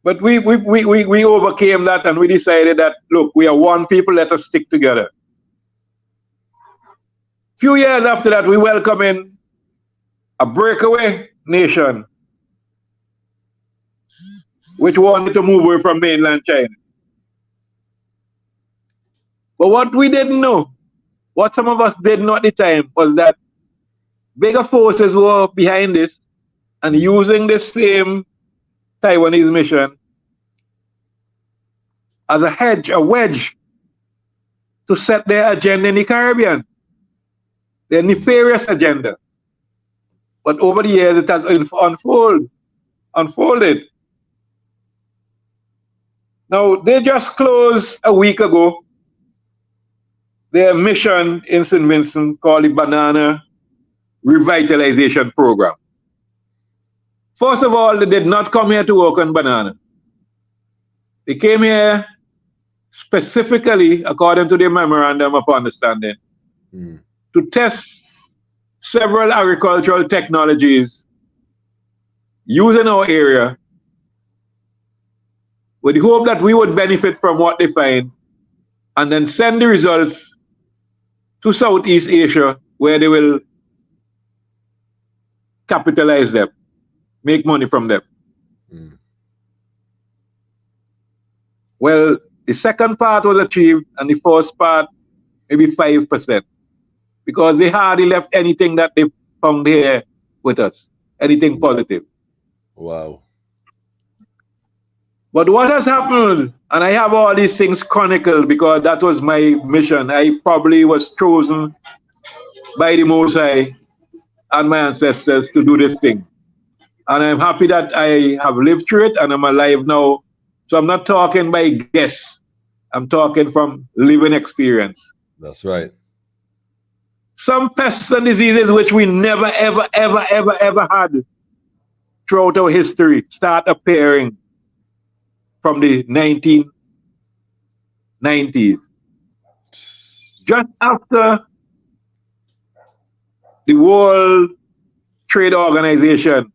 [SPEAKER 4] But we overcame that, and we decided that, look, we are one people, let us stick together. Few years after that, we welcome in a breakaway nation which wanted to move away from mainland China. But what we didn't know, what some of us didn't know at the time, was that bigger forces were behind this and using this same Taiwanese mission as a hedge, a wedge, to set their agenda in the Caribbean, their nefarious agenda. But over the years, it has unfolded. Now, they just closed a week ago their mission in St. Vincent called the Banana Revitalization Program. First of all, they did not come here to work on banana. They came here specifically, according to the Memorandum of Understanding, to test several agricultural technologies used in our area with the hope that we would benefit from what they find and then send the results to Southeast Asia where they will capitalize them, make money from them. Well, the second part was achieved and the first part, maybe 5%, because they hardly left anything that they found here with us, anything positive.
[SPEAKER 1] Wow.
[SPEAKER 4] But what has happened, and I have all these things chronicled because that was my mission. I probably was chosen by the Most High and my ancestors to do this thing. And I'm happy that I have lived through it and I'm alive now. So I'm not talking by guess. I'm talking from living experience.
[SPEAKER 1] That's right.
[SPEAKER 4] Some pests and diseases which we never, ever, ever, ever, ever had throughout our history start appearing from the 1990s. Just after the World Trade Organization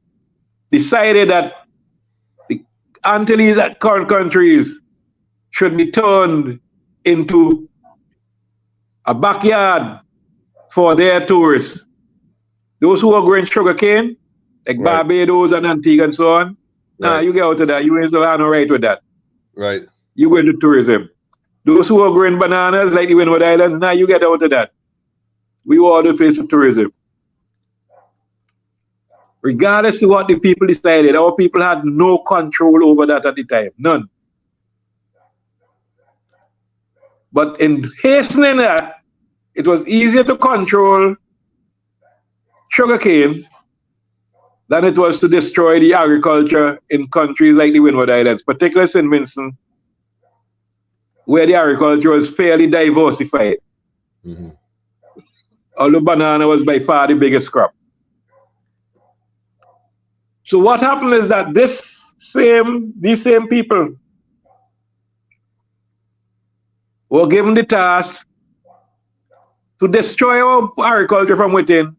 [SPEAKER 4] decided that the Antilles countries should be turned into a backyard for their tourists. Those who are growing sugarcane, like Barbados and Antigua and so on, nah, you get out of that. You ain't so have no right with that.
[SPEAKER 1] Right.
[SPEAKER 4] You go into tourism. Those who are growing bananas, like the Windward Islands, nah, you get out of that. We were all the face of tourism. Regardless of what the people decided, our people had no control over that at the time. None. But in hastening that, it was easier to control sugarcane than it was to destroy the agriculture in countries like the Windward Islands, particularly St. Vincent, where the agriculture was fairly diversified. Although banana was by far the biggest crop. So what happened is that these same people were given the task to destroy our agriculture from within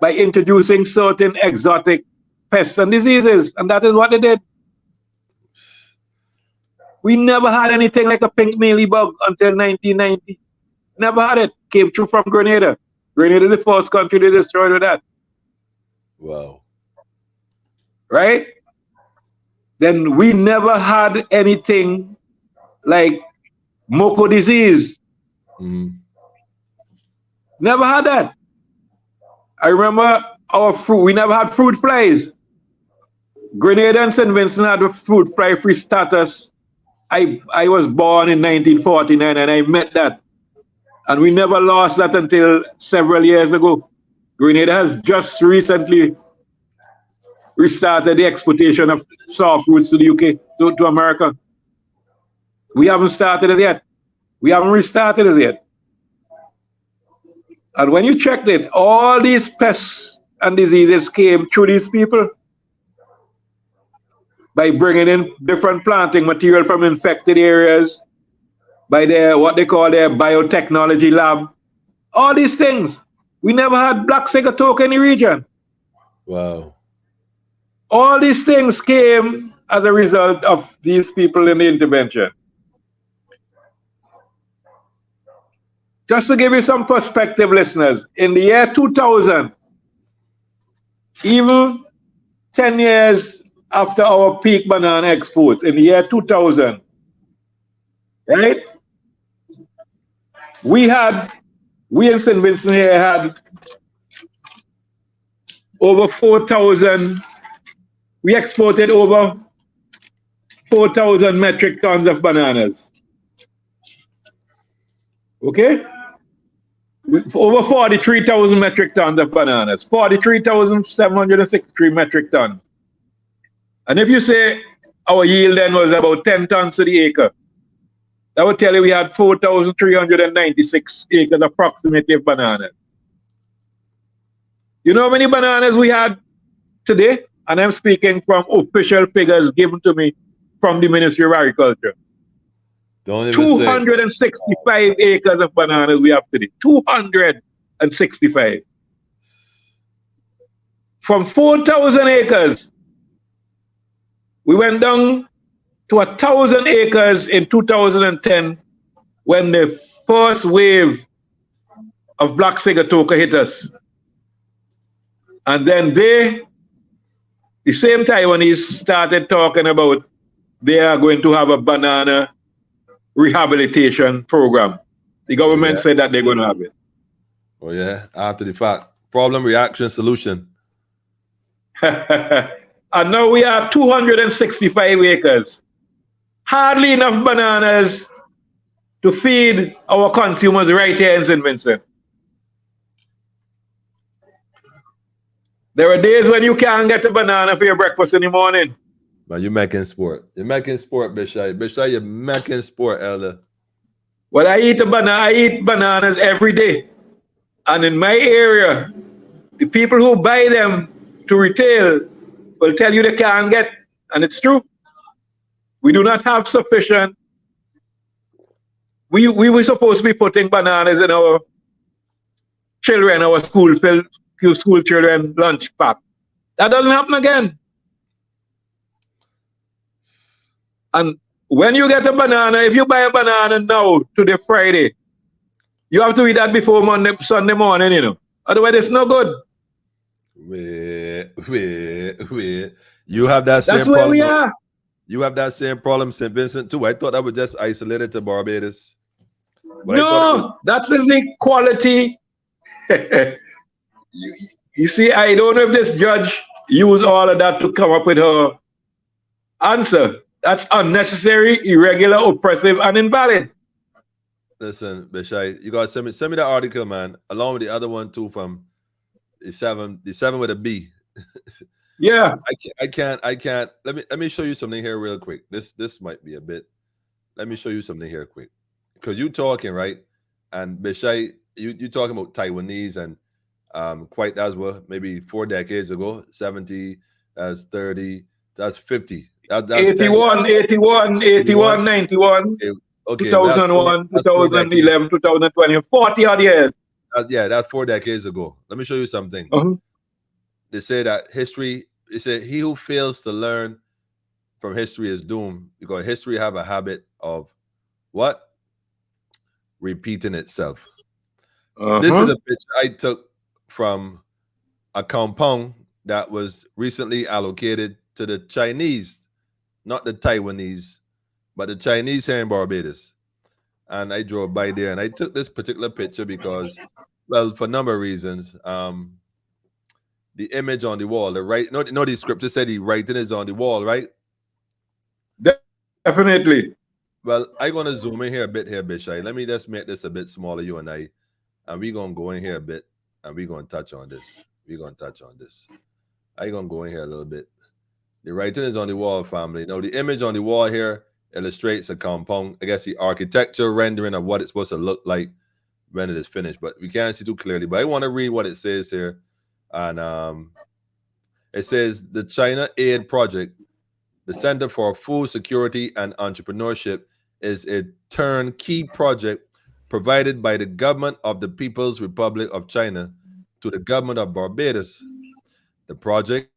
[SPEAKER 4] by introducing certain exotic pests and diseases, and that is what they did. We never had anything like a pink mealybug until 1990. Never had it. Came through from Grenada. Grenada is the first country they destroyed with that.
[SPEAKER 1] Wow.
[SPEAKER 4] Right? Then we never had anything like Moko disease. Never had that. I remember our fruit, we never had fruit flies. Grenada and St. Vincent had a fruit fly free status. I was born in 1949 and I met that. And we never lost that until several years ago. Grenada has just recently restarted the exportation of soft fruits to the UK, to America. We haven't started it yet. We haven't restarted it yet. And when you checked it, all these pests and diseases came through these people by bringing in different planting material from infected areas, by their what they call their biotechnology lab. All these things. We never had black sigatoka in the region.
[SPEAKER 1] Wow.
[SPEAKER 4] All these things came as a result of these people in the intervention. Just to give you some perspective, listeners, in the year 2000, even 10 years after our peak banana exports in the year 2000, right? We had, we in St. Vincent here had over 4,000, we exported over 4,000 metric tons of bananas. Okay? Over 43,000 metric tons of bananas. 43,763 metric tons. And if you say our yield then was about 10 tons to the acre, that would tell you we had 4,396 acres approximately of bananas. You know how many bananas we had today? And I'm speaking from official figures given to me from the Ministry of Agriculture.
[SPEAKER 1] Don't even say.
[SPEAKER 4] 265 acres of bananas we have today. 265. From 4,000 acres, we went down to 1,000 acres in 2010 when the first wave of black sigatoka hit us. And then the same Taiwanese started talking about they are going to have a banana rehabilitation program. The government said that they're going to have it.
[SPEAKER 1] Oh yeah, after the fact. Problem, reaction, solution.
[SPEAKER 4] And now we are 265 acres. Hardly enough bananas to feed our consumers right here in St. Vincent. There are days when you can't get a banana for your breakfast in the morning.
[SPEAKER 1] But you're making sport. You're making sport, Bish-I. Bish-I, you're making sport, Elder.
[SPEAKER 4] Well, I eat bananas every day. And in my area, the people who buy them to retail will tell you they can't get, and it's true. We do not have sufficient. We were supposed to be putting bananas in our children, our school children lunch pack. That doesn't happen again. And when you get a banana, if you buy a banana now to the Friday, you have to eat that before Sunday morning, you know. Otherwise, it's no good.
[SPEAKER 1] Wait. You have that same
[SPEAKER 4] That's where
[SPEAKER 1] problem.
[SPEAKER 4] we are.
[SPEAKER 1] You have that same problem, St. Vincent, too. I thought that was just isolated to Barbados. But
[SPEAKER 4] no, that's the quality. you see, I don't know if this judge used all of that to come up with her answer. That's unnecessary, irregular, oppressive, and invalid.
[SPEAKER 1] Listen, Bish-I, you gotta send me that article, man, along with the other one too from the seven with a B.
[SPEAKER 4] Yeah.
[SPEAKER 1] I can't. Let me show you something here real quick. This might be a bit. Let me show you something here quick. Because you talking, right? And Bish-I, you talking about Taiwanese and quite as well, maybe 4 decades ago, 70, that's 30, that's 50. That's
[SPEAKER 4] 81, 91.
[SPEAKER 1] Okay,
[SPEAKER 4] 2001, 2011, 2020, 40 odd years.
[SPEAKER 1] That's 4 decades ago. Let me show you something. They say that history, they say he who fails to learn from history is doomed, because history have a habit of what? Repeating itself. This is a picture I took from a compound that was recently allocated to the Chinese, not the Taiwanese, but the Chinese here in Barbados. And I drove by there and I took this particular picture because, well, for a number of reasons. The image on the wall, the scripture said the writing is on the wall, right?
[SPEAKER 4] Definitely.
[SPEAKER 1] Well, I'm gonna zoom in here a bit here, Bish-I. Let me just make this a bit smaller, you and I, and we're gonna go in here a bit and we're gonna touch on this. I'm gonna go in here a little bit. The writing is on the wall, family. Now, the image on the wall here illustrates a compound, I guess the architecture rendering of what it's supposed to look like when it is finished, but we can't see too clearly. But I want to read what it says here. And it says the China Aid Project, the Center for Food Security and Entrepreneurship, is a turnkey project provided by the government of the People's Republic of China to the government of Barbados. The project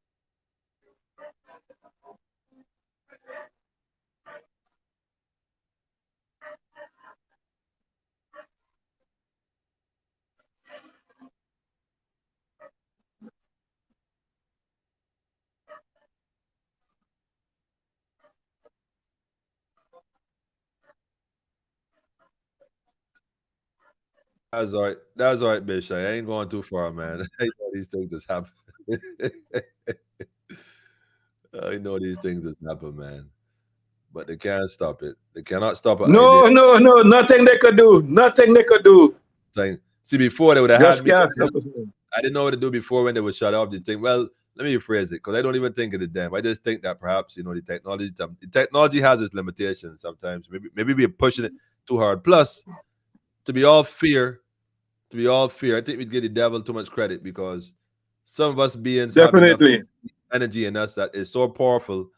[SPEAKER 1] That's all right. That's all right, Bish. I ain't going too far, man. I know these things just happen. I know these things just happen, man. But they can't stop it. They cannot stop an idea.
[SPEAKER 4] No, no, no, nothing they could do. Nothing they could do.
[SPEAKER 1] Saying, see, before they would have had
[SPEAKER 4] Just
[SPEAKER 1] me.
[SPEAKER 4] can't stop us.
[SPEAKER 1] I didn't know what to do before when they would shut off the thing. Well, let me rephrase it because I don't even think of it them. I just think that perhaps the technology has its limitations sometimes. Maybe we're pushing it too hard. Plus, to be all fear, I think we'd give the devil too much credit because some of us beings have enough
[SPEAKER 4] Definitely.
[SPEAKER 1] energy in us that is so powerful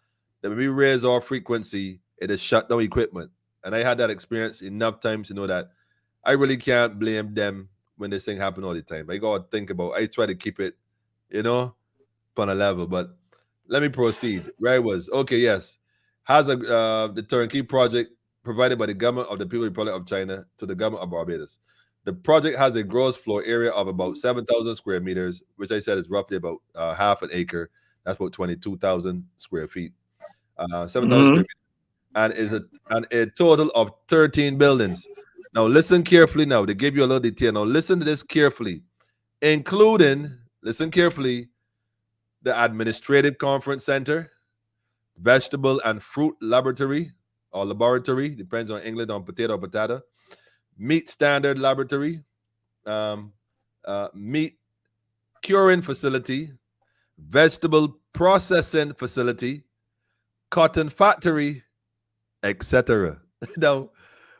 [SPEAKER 1] that when we raise our frequency, it has shut down equipment. And I had that experience enough times to know that I really can't blame them when this thing happen all the time. I gotta think about. I try to keep it, on a level. But let me proceed. Where I was. Okay, yes, has the turnkey project provided by the government of the People's Republic of China to the government of Barbados. The project has a gross floor area of about 7,000 square meters, which I said is roughly about half an acre. That's about 22,000 square feet. 7,000 square meters, and a total of 13 buildings. Now listen carefully. Now they give you a little detail. Now listen to this carefully, including listen carefully the administrative conference center, vegetable and fruit laboratory or laboratory depends on England on potato or patata, meat standard laboratory, meat curing facility, vegetable processing facility, cotton factory, etc. Now,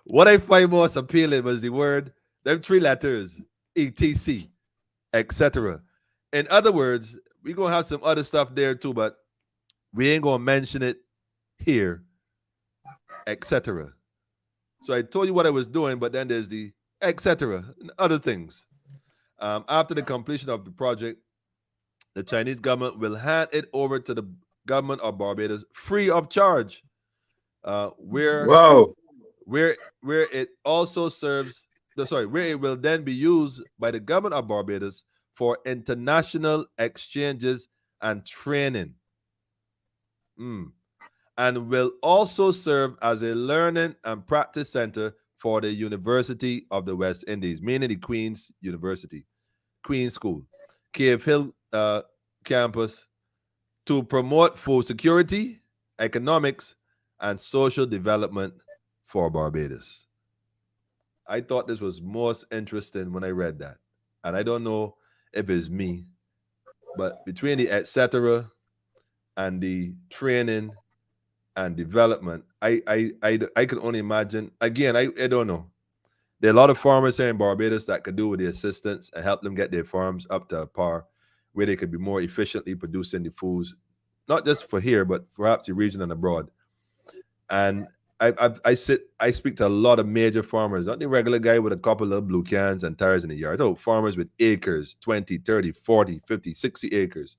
[SPEAKER 1] what I find most appealing was the word, them three letters, etc., etc. In other words, we're going to have some other stuff there too, but we ain't going to mention it here, etc. So I told you what I was doing, but then there's the etc. and other things. After the completion of the project, the Chinese government will hand it over to the government of Barbados free of charge. Where
[SPEAKER 4] Wow.
[SPEAKER 1] where it also serves where it will then be used by the government of Barbados for international exchanges and training. And will also serve as a learning and practice center for the University of the West Indies, meaning the Queen's University, Queen's School, Cave Hill campus, to promote food security, economics, and social development for Barbados. I thought this was most interesting when I read that. And I don't know if it's me, but between the etc. and the training and development, I could only imagine. Again, I don't know. There are a lot of farmers here in Barbados that could do with the assistance and help them get their farms up to par where they could be more efficiently producing the foods, not just for here, but perhaps the region and abroad. And I speak to a lot of major farmers, not the regular guy with a couple of blue cans and tires in the yard. Oh, farmers with acres, 20, 30, 40, 50, 60 acres,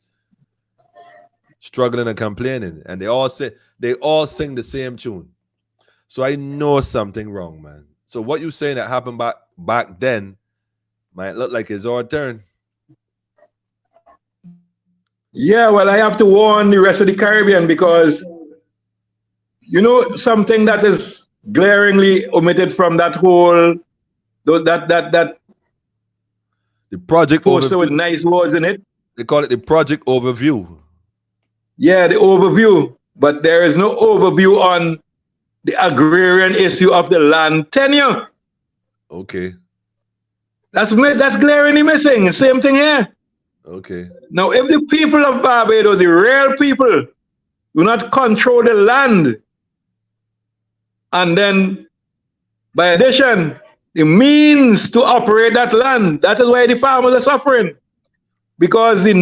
[SPEAKER 1] struggling and complaining. And they all sing the same tune. So I know something wrong, man. So what you saying that happened back then might look like it's our turn.
[SPEAKER 4] Yeah, well, I have to warn the rest of the Caribbean because something that is glaringly omitted from that whole that
[SPEAKER 1] the project
[SPEAKER 4] poster
[SPEAKER 1] overview.
[SPEAKER 4] with nice words in it.
[SPEAKER 1] They call it the project overview.
[SPEAKER 4] Yeah, the overview, but there is no overview on the agrarian issue of the land tenure.
[SPEAKER 1] Okay.
[SPEAKER 4] That's glaringly missing. Same thing here.
[SPEAKER 1] Okay.
[SPEAKER 4] Now, if the people of Barbados, the real people, do not control the land, and then, by addition, the means to operate that land, that is why the farmers are suffering. Because the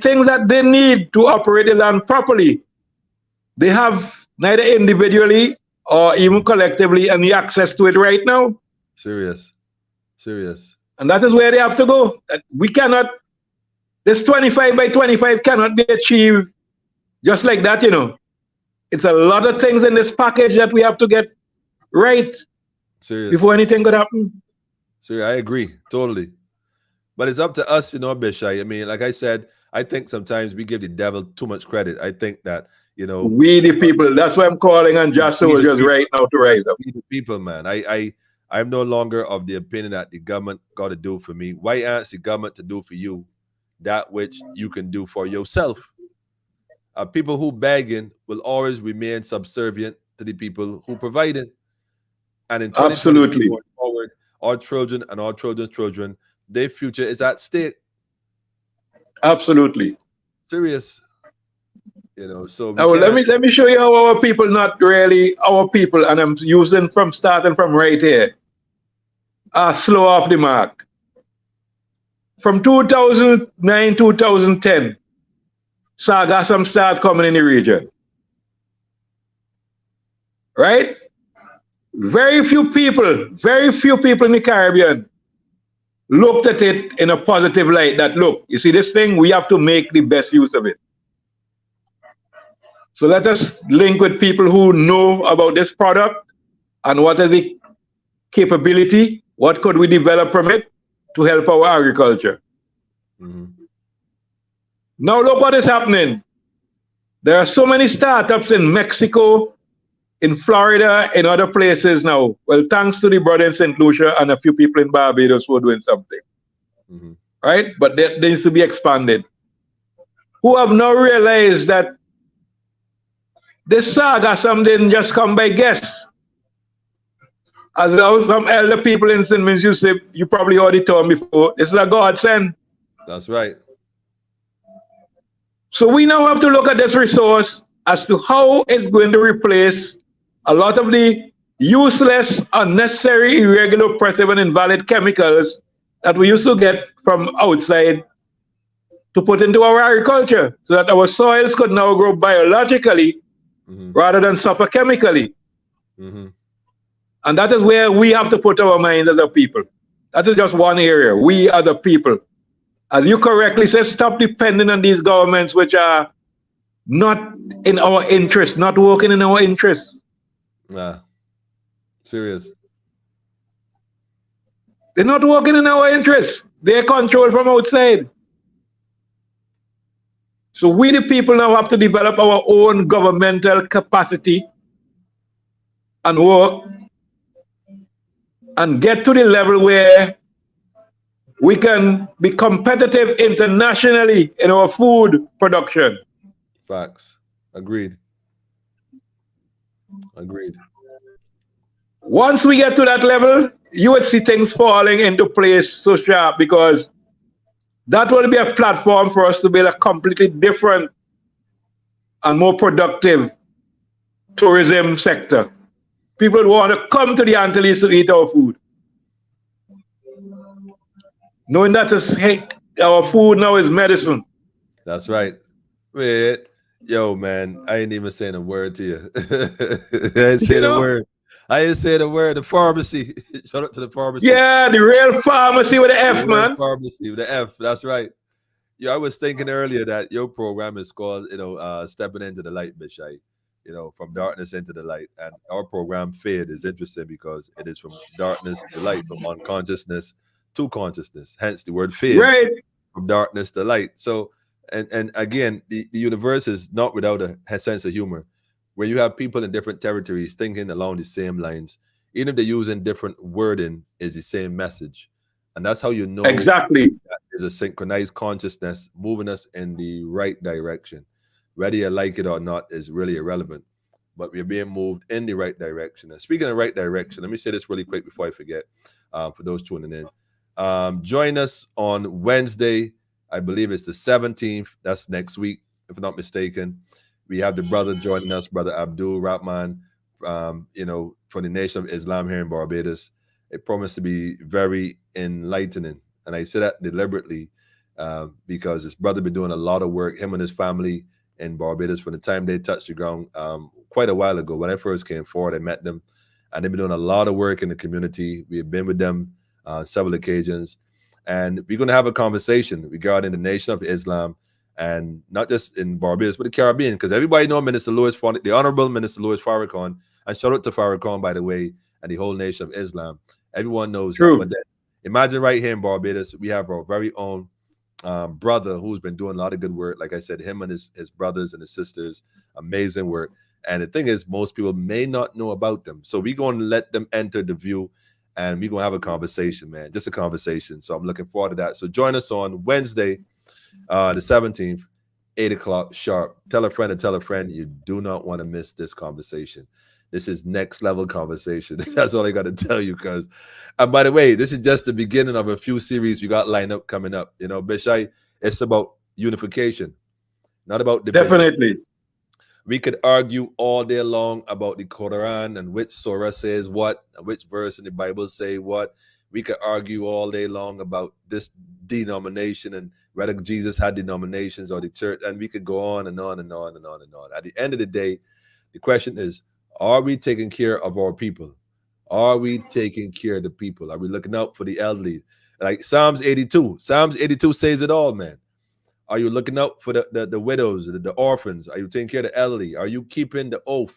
[SPEAKER 4] things that they need to operate the land properly, they have neither individually or even collectively any access to it right now.
[SPEAKER 1] Serious.
[SPEAKER 4] And that is where they have to go. We cannot, this 25 by 25 cannot be achieved just like that, It's a lot of things in this package that we have to get right before anything could happen.
[SPEAKER 1] Serious. I agree, totally. But it's up to us, Bish-I. I mean, like I said, I think sometimes we give the devil too much credit. I think that,
[SPEAKER 4] we the people, that's why I'm calling on just soldiers right now to rise up.
[SPEAKER 1] We the people, man. I I'm no longer of the opinion that the government got to do for me. Why ask the government to do for you that which you can do for yourself? People who begging will always remain subservient to the people who providing. And in 2020
[SPEAKER 4] Absolutely.
[SPEAKER 1] going forward, our children and our children's children, their future is at stake.
[SPEAKER 4] Absolutely.
[SPEAKER 1] Serious. So we
[SPEAKER 4] Now
[SPEAKER 1] can't.
[SPEAKER 4] let me show you how our people, not really our people, and I'm starting from right here, are slow off the mark. From 2009, 2010, sargassum start coming in the region. Right? Very few people in the Caribbean looked at it in a positive light that, look, you see this thing, we have to make the best use of it. So let us link with people who know about this product and what is the capability, what could we develop from it to help our agriculture.
[SPEAKER 1] Mm-hmm.
[SPEAKER 4] Now look what is happening. There are so many startups in Mexico, in Florida, in other places now. Well, thanks to the brother in St. Lucia and a few people in Barbados who are doing something.
[SPEAKER 1] Mm-hmm.
[SPEAKER 4] Right? But that needs to be expanded. Who have now realized that this sargassum didn't just come by guess. As some elder people in St. Louis, you probably heard the term before, this is a godsend.
[SPEAKER 1] That's right.
[SPEAKER 4] So we now have to look at this resource as to how it's going to replace a lot of the useless, unnecessary, irregular, oppressive, and invalid chemicals that we used to get from outside to put into our agriculture so that our soils could now grow biologically rather than suffer chemically.
[SPEAKER 1] Mm-hmm.
[SPEAKER 4] And that is where we have to put our minds as a people. That is just one area. We are the people. As you correctly said, stop depending on these governments which are not in our interest, not working in our interest.
[SPEAKER 1] Nah. Serious.
[SPEAKER 4] They're not working in our interest. They're controlled from outside. So we the people now have to develop our own governmental capacity and work and get to the level where we can be competitive internationally in our food production.
[SPEAKER 1] Facts. Agreed.
[SPEAKER 4] Once we get to that level, you would see things falling into place so sharp, because that will be a platform for us to build a completely different and more productive tourism sector. People would want to come to the Antilles to eat our food, knowing that our food now is medicine.
[SPEAKER 1] That's right. Wait, yo, man, I ain't even saying a word to you. I ain't saying a word. I ain't saying a word. The pharmacy. Shout out to the pharmacy.
[SPEAKER 4] Yeah, the real pharmacy with the F, man.
[SPEAKER 1] Pharmacy with the F. That's right. Yeah, I was thinking earlier that your program is called, Stepping Into the Light, Bish-I. From darkness into the light. And our program, Fade, is interesting because it is from darkness to light, from unconsciousness to consciousness. Hence the word Fade.
[SPEAKER 4] Right.
[SPEAKER 1] From darkness to light. So, and again, the universe is not without a sense of humor. When you have people in different territories thinking along the same lines, even if they're using different wording, is the same message. And that's how you know
[SPEAKER 4] exactly
[SPEAKER 1] that there's a synchronized consciousness moving us in the right direction. Whether you like it or not is really irrelevant, but we're being moved in the right direction. And speaking of right direction, let me say this really quick before I forget, for those tuning in. Join us on Wednesday. I believe it's the 17th. That's next week, if I'm not mistaken. We have the brother joining us, Brother Abdul Rahman, from the Nation of Islam here in Barbados. It promised to be very enlightening. And I say that deliberately because this brother been doing a lot of work, him and his family in Barbados, from the time they touched the ground quite a while ago. When I first came forward, I met them, and they've been doing a lot of work in the community. We have been with them several occasions, and we're going to have a conversation regarding the Nation of Islam, and not just in Barbados, but the Caribbean, because everybody knows Minister Louis, the Honorable Minister Louis Farrakhan, and shout out to Farrakhan, by the way, and the whole Nation of Islam. Everyone knows
[SPEAKER 4] True.
[SPEAKER 1] that. But then, imagine right here in Barbados, we have our very own brother who's been doing a lot of good work. Like I said, him and his brothers and his sisters, amazing work. And the thing is, most people may not know about them. So we're going to let them enter the view and we're gonna have a conversation, man. Just a conversation. So I'm looking forward to that. So join us on Wednesday, the 17th, 8 o'clock sharp. Tell a friend to tell a friend. You do not want to miss this conversation. This is next level conversation. That's all I got to tell you. Because, by the way, this is just the beginning of a few series we got lined up coming up. You know, Bish-I, it's about unification, not about division.
[SPEAKER 4] Definitely.
[SPEAKER 1] We could argue all day long about the Quran and which surah says what, and which verse in the Bible say what. We could argue all day long about this denomination and whether Jesus had denominations or the church, and we could go on and on and on and on and on. At the end of the day, the question is, are we taking care of our people? Are we taking care of the people? Are we looking out for the elderly? Like Psalms 82. Psalms 82 says it all, man. Are you looking out for the widows, the orphans? Are you taking care of the elderly? Are you keeping the oath?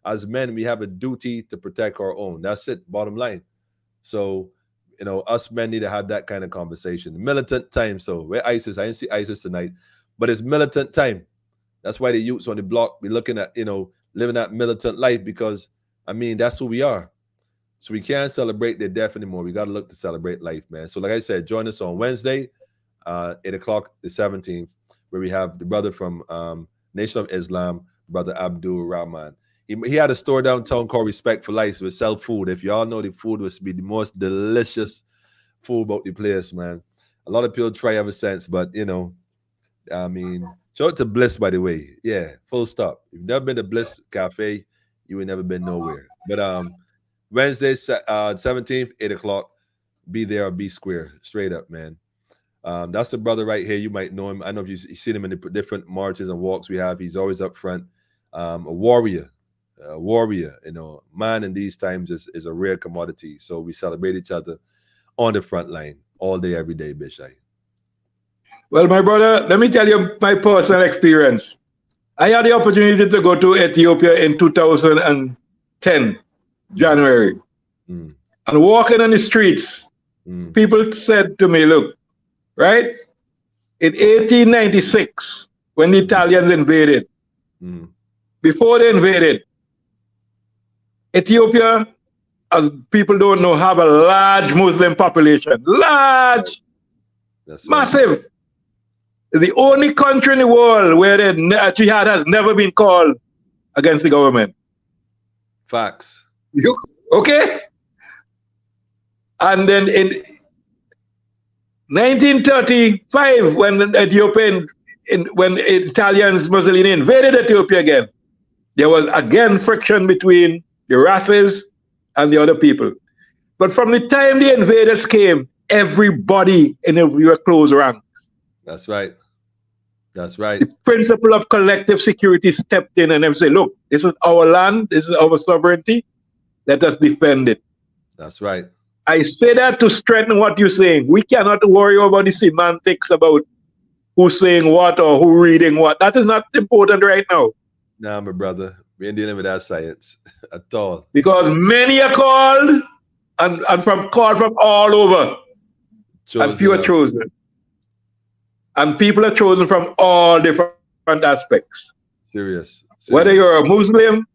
[SPEAKER 1] As men, we have a duty to protect our own. That's it, bottom line. So, you know, us men need to have that kind of conversation. Militant time. So, we're ISIS. I didn't see ISIS tonight, but it's militant time. That's why the youths on the block be looking at, you know, living that militant life, because, I mean, that's who we are. So we can't celebrate their death anymore. We got to look to celebrate life, man. So like I said, join us on Wednesday, 8 o'clock, the 17th, where we have the brother from Nation of Islam, Brother Abdul Rahman. He had a store downtown called Respect for Life, which sell food. If y'all know, the food was to be the most delicious food about the place, man. A lot of people try ever since, but, you know, I mean, shout out to Bliss, by the way. Yeah, full stop. If you've never been to Bliss Cafe, you ain't never been nowhere. But Wednesday, 17th, 8 o'clock, be there or be square. Straight up, man. That's the brother right here. You might know him. I know if you've seen him in the different marches and walks we have. He's always up front. A warrior, you know. Man in these times is a rare commodity. So we celebrate each other on the front line all day, every day, Bish-I.
[SPEAKER 4] Well, my brother, let me tell you my personal experience. I had the opportunity to go to Ethiopia in 2010, January. And walking on the streets, people said to me, look, right? In 1896, when the Italians invaded, before they invaded, Ethiopia, as people don't know, have a large Muslim population. Large. That's massive. Right. The only country in the world where the jihad has never been called against the government.
[SPEAKER 1] Facts.
[SPEAKER 4] Okay? And then in 1935, when Italians, Mussolini invaded Ethiopia again, there was again friction between the races and the other people. But from the time the invaders came, everybody in the close ranks.
[SPEAKER 1] That's right. That's right.
[SPEAKER 4] The principle of collective security stepped in and they said, look, this is our land, this is our sovereignty, let us defend it.
[SPEAKER 1] That's right.
[SPEAKER 4] I say that to strengthen what you're saying. We cannot worry about the semantics about who's saying what or who reading what. That is not important right now.
[SPEAKER 1] Nah, my brother, we ain't dealing with that science at all.
[SPEAKER 4] Because many are called and called from all over. And few are chosen. And people are chosen from all different aspects.
[SPEAKER 1] Serious.
[SPEAKER 4] Whether you're a Muslim,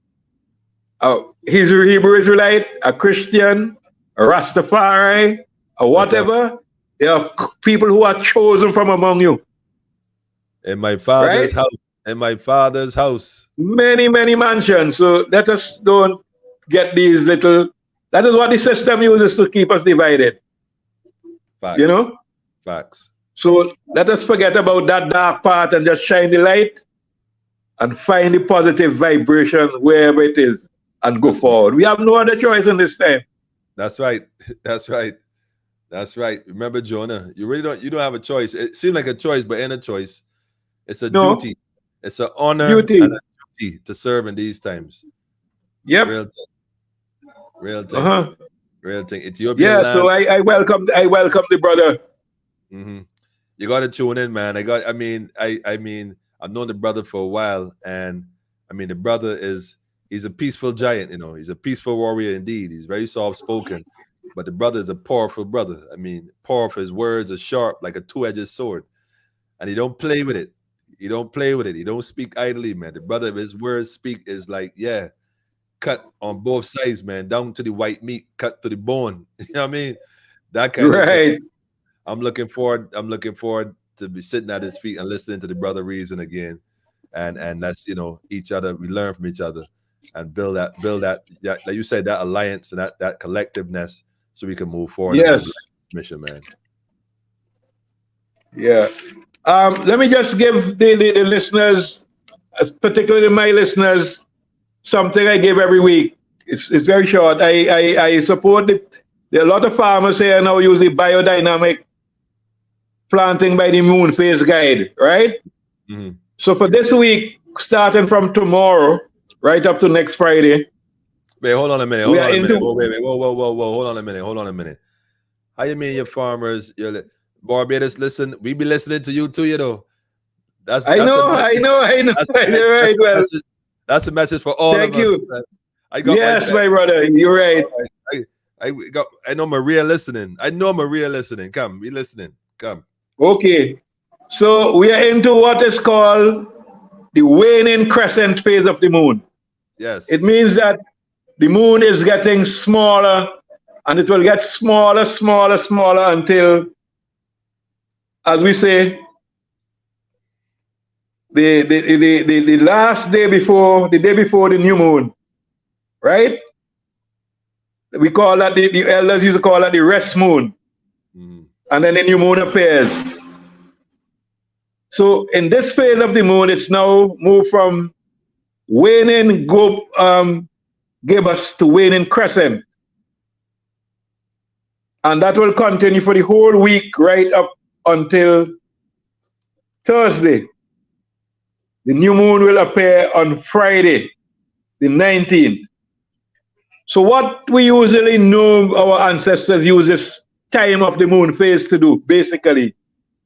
[SPEAKER 4] a Hebrew Israelite, a Christian, a Rastafari, or whatever, there are people who are chosen from among you.
[SPEAKER 1] In my father's house. In my father's house.
[SPEAKER 4] Many, many mansions. So let us don't get these little... That is what the system uses to keep us divided.
[SPEAKER 1] Facts.
[SPEAKER 4] You know?
[SPEAKER 1] Facts.
[SPEAKER 4] So let us forget about that dark part and just shine the light and find the positive vibration wherever it is and go forward. We have no other choice in this time.
[SPEAKER 1] That's right. That's right. That's right. Remember, Jonah, you don't have a choice. It seems like a choice, but ain't a choice. It's a duty. It's an honor and a duty to serve in these times.
[SPEAKER 4] Yep.
[SPEAKER 1] Real thing. Real thing. Real thing. Ethiopia.
[SPEAKER 4] Yeah, land. So I welcome the brother.
[SPEAKER 1] You got to tune in, man. I mean, I've known the brother for a while, and I mean, the brother he's a peaceful giant, you know. He's a peaceful warrior indeed. He's very soft-spoken, but the brother is a powerful brother. I mean, powerful. His words are sharp like a two-edged sword, and he don't play with it. He don't play with it. He don't speak idly, man. The brother, his words speak is like, yeah, cut on both sides, man, down to the white meat, cut to the bone. You know what I mean? That kind of thing.
[SPEAKER 4] Right.
[SPEAKER 1] I'm looking forward to be sitting at his feet and listening to the brother reason again. And that's, each other, we learn from each other and build that, like you said, that alliance and that collectiveness so we can move forward.
[SPEAKER 4] Yes.
[SPEAKER 1] Mission, man.
[SPEAKER 4] Yeah. Let me just give the listeners, particularly my listeners, something I give every week. It's very short. I support it. There are a lot of farmers here now use the biodynamic planting by the moon phase guide, right?
[SPEAKER 1] Mm-hmm.
[SPEAKER 4] So for this week, starting from tomorrow, right up to next Friday.
[SPEAKER 1] Wait, hold on a minute. Hold on a minute. Whoa. Hold on a minute. How you mean your farmers? Barbados, listen, we be listening to you too,
[SPEAKER 4] I know.
[SPEAKER 1] That's a message for all
[SPEAKER 4] Thank
[SPEAKER 1] of us.
[SPEAKER 4] You.
[SPEAKER 1] Yes,
[SPEAKER 4] my brother, you're right.
[SPEAKER 1] I know Maria listening. Come, we listening. Come.
[SPEAKER 4] Okay. So we are into what is called the waning crescent phase of the moon.
[SPEAKER 1] Yes.
[SPEAKER 4] It means that the moon is getting smaller and it will get smaller until, as we say, the last day before, the day before the new moon, right? We call that, the elders used to call that the rest moon. And then the new moon appears. So in this phase of the moon, it's now moved from waning gibbous to waning crescent. And that will continue for the whole week right up until Thursday. The new moon will appear on Friday, the 19th. So what we usually know our ancestors use this time of the moon phase to do, basically,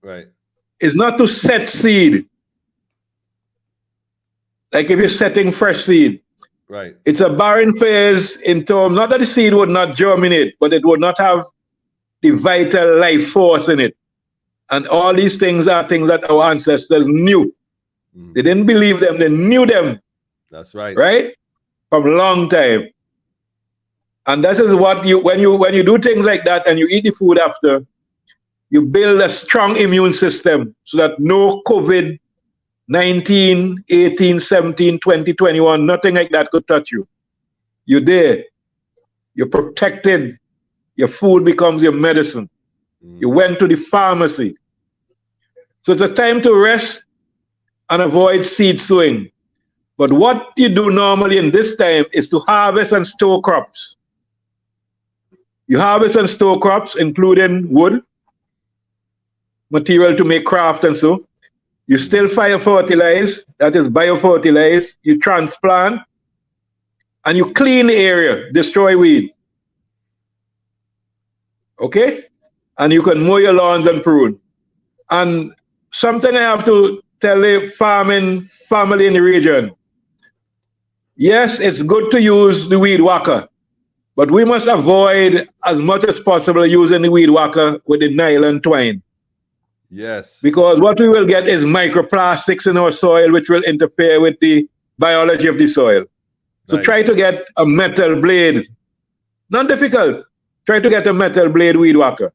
[SPEAKER 1] right,
[SPEAKER 4] is not to set seed. Like if you're setting fresh seed.
[SPEAKER 1] Right.
[SPEAKER 4] It's a barren phase in terms, not that the seed would not germinate, but it would not have the vital life force in it. And all these things are things that our ancestors knew. They didn't believe them, they knew them.
[SPEAKER 1] That's right.
[SPEAKER 4] Right? From a long time. And that is what when you do things like that and you eat the food after, you build a strong immune system so that no COVID 19, 18, 17, 20, 21, nothing like that could touch you. You're there. You're protected. Your food becomes your medicine. You went to the pharmacy. So it's a time to rest and avoid seed sowing. But what you do normally in this time is to harvest and store crops. You harvest and store crops, including wood, material to make craft and so. You still fire fertilize, that is biofertilize. You transplant, and you clean the area, destroy weed. Okay? And you can mow your lawns and prune. And something I have to tell the farming family in the region. Yes, it's good to use the weed whacker, but we must avoid as much as possible using the weed whacker with the nylon twine.
[SPEAKER 1] Yes.
[SPEAKER 4] Because what we will get is microplastics in our soil, which will interfere with the biology of the soil. So
[SPEAKER 1] Nice.
[SPEAKER 4] Try to get a metal blade. Not difficult. Try to get a metal blade weed whacker.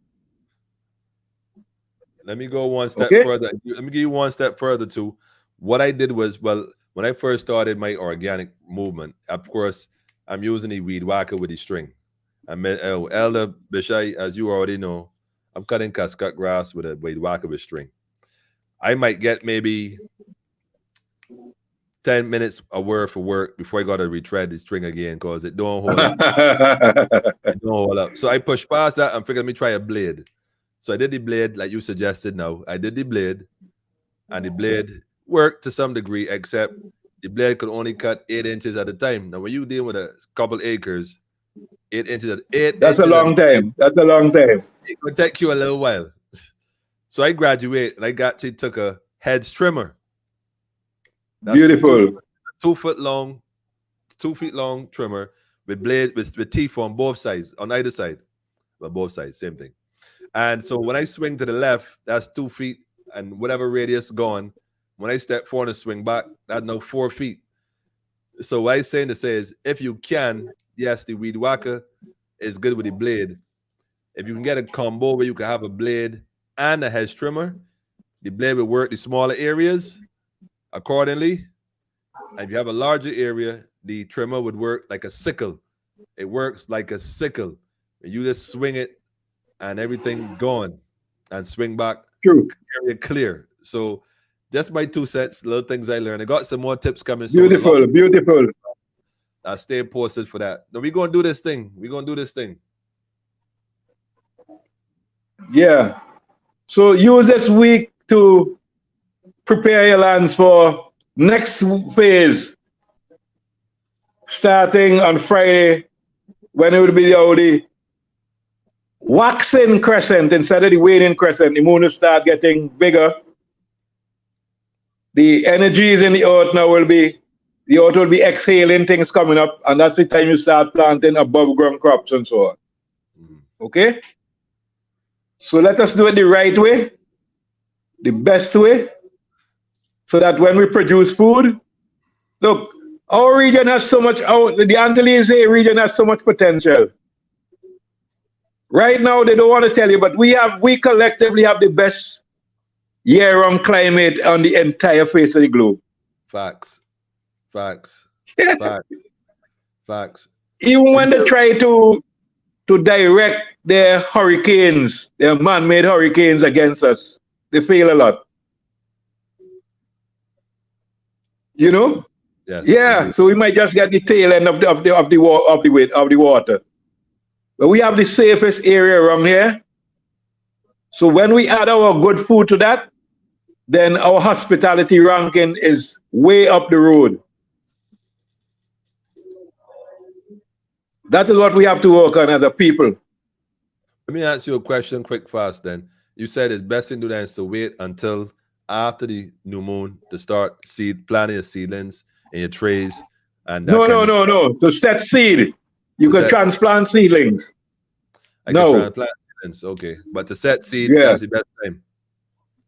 [SPEAKER 1] Let me go one step further. Let me give you one step further too. What I did was, well, when I first started my organic movement, of course, I'm using the weed whacker with the string. I met Elder Bish-I, as you already know. I'm cutting cut grass with a weed whacker with string. I might get maybe 10 minutes of work for work before I got to retread the string again because it don't hold up. It don't hold up. So I pushed past that and figured let me try a blade. So I did the blade like you suggested now. I did the blade and the blade worked to some degree, except the blade could only cut 8 inches at a time. Now, when you deal with a couple acres, 8 inches at 8
[SPEAKER 4] That's
[SPEAKER 1] inches
[SPEAKER 4] a long time. That's a long time.
[SPEAKER 1] It could take you a little while. So I graduated and I took a heads trimmer. That's
[SPEAKER 4] Beautiful.
[SPEAKER 1] 2 foot long, 2 feet long trimmer with blade with teeth on both sides, on either side. But both sides, same thing. And so when I swing to the left, that's 2 feet and whatever radius gone. When I step forward and swing back, that's now 4 feet. So what I'm saying to say is, if you can, yes, the weed whacker is good with the blade. If you can get a combo where you can have a blade and a hedge trimmer, the blade will work the smaller areas accordingly. And if you have a larger area, the trimmer would work like a sickle. It works like a sickle. You just swing it and everything gone and swing back.
[SPEAKER 4] True.
[SPEAKER 1] Area clear. So that's my 2 cents, little things I learned. I got some more tips coming.
[SPEAKER 4] Beautiful, beautiful.
[SPEAKER 1] I'll stay posted for that. No, we're going to do this thing. We're going to do this thing.
[SPEAKER 4] Yeah. So use this week to prepare your lands for next phase, starting on Friday, when it will be the waxing crescent instead of the waning crescent. The moon will start getting bigger. The energies in the earth now will be, the earth will be exhaling things coming up, and that's the time you start planting above ground crops and so on. Okay? So let us do it the right way, the best way, so that when we produce food, look, our region has so much, the Antilles region has so much potential. Right now, they don't want to tell you, but we collectively have the best year-round climate on the entire face of the globe.
[SPEAKER 1] Facts. Facts. Facts.
[SPEAKER 4] Even when they try to direct their hurricanes, their man-made hurricanes against us, they fail a lot. You know?
[SPEAKER 1] Yes,
[SPEAKER 4] yeah. So we might just get the tail end of the water. But we have the safest area around here. So when we add our good food to that, then our hospitality ranking is way up the road. That is what we have to work on as a people.
[SPEAKER 1] Let me ask you a question quick, fast then. You said it's best thing to do that is to wait until after the new moon to start planting your seedlings in your trays. And
[SPEAKER 4] no. To set seed. You can transplant seedlings.
[SPEAKER 1] I can transplant seedlings, okay. But to set seed, that's the best time.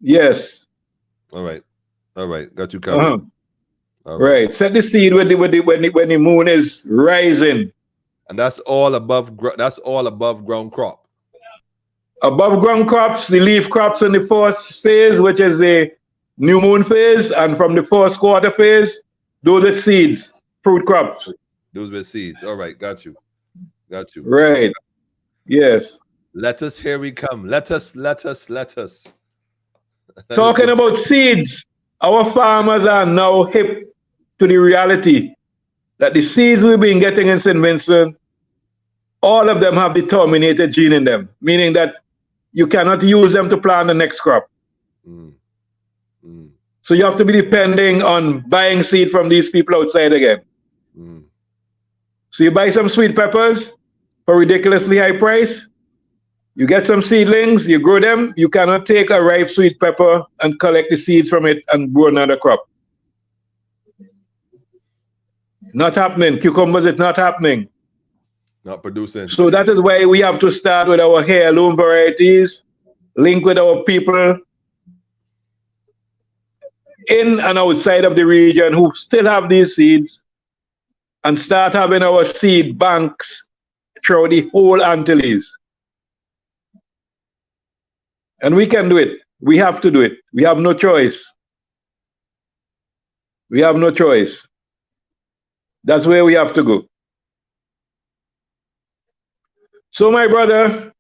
[SPEAKER 4] Yes.
[SPEAKER 1] All right. Got you covered.
[SPEAKER 4] All right. Set the seed when the moon is rising.
[SPEAKER 1] And that's all above ground crop.
[SPEAKER 4] Above ground crops, the leaf crops in the first phase, which is the new moon phase, and from the first quarter phase, those are seeds, fruit crops.
[SPEAKER 1] Those were seeds. All right, got you.
[SPEAKER 4] Right. Yes.
[SPEAKER 1] Lettuce, here we come. Lettuce.
[SPEAKER 4] Talking about seeds, our farmers are now hip to the reality that the seeds we've been getting in St. Vincent, all of them have the terminated gene in them, meaning that you cannot use them to plant the next crop. So you have to be depending on buying seed from these people outside again. So you buy some sweet peppers for ridiculously high price. You get some seedlings, you grow them. You cannot take a ripe sweet pepper and collect the seeds from it and grow another crop. Not happening. Cucumbers, it's not happening.
[SPEAKER 1] Not producing.
[SPEAKER 4] So that is why we have to start with our heirloom varieties, link with our people in and outside of the region who still have these seeds, and start having our seed banks throughout the whole Antilles. And we can do it. We have to do it. We have no choice. We have no choice. That's where we have to go. So, my brother,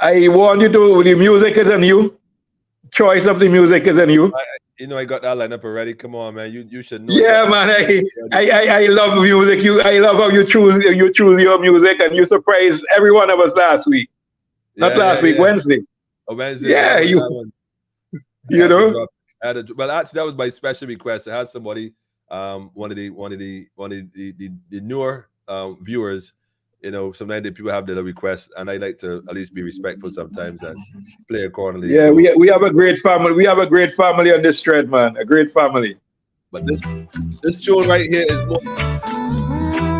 [SPEAKER 4] I want you to, the music is on you. Choice of the music is on you.
[SPEAKER 1] I got that lineup already. Come on, man. You should know.
[SPEAKER 4] Yeah, man. I love music. I love how you choose your music, and you surprised every one of us last week. Not last week, Wednesday.
[SPEAKER 1] Oh, Wednesday.
[SPEAKER 4] Yeah, you know.
[SPEAKER 1] Well, actually, that was my special request. I had somebody, one of the newer viewers. You know, sometimes the people have their requests, and I like to at least be respectful sometimes and play accordingly.
[SPEAKER 4] Yeah, so, we have a great family. We have a great family on this thread, man. A great family.
[SPEAKER 1] But this tune right here is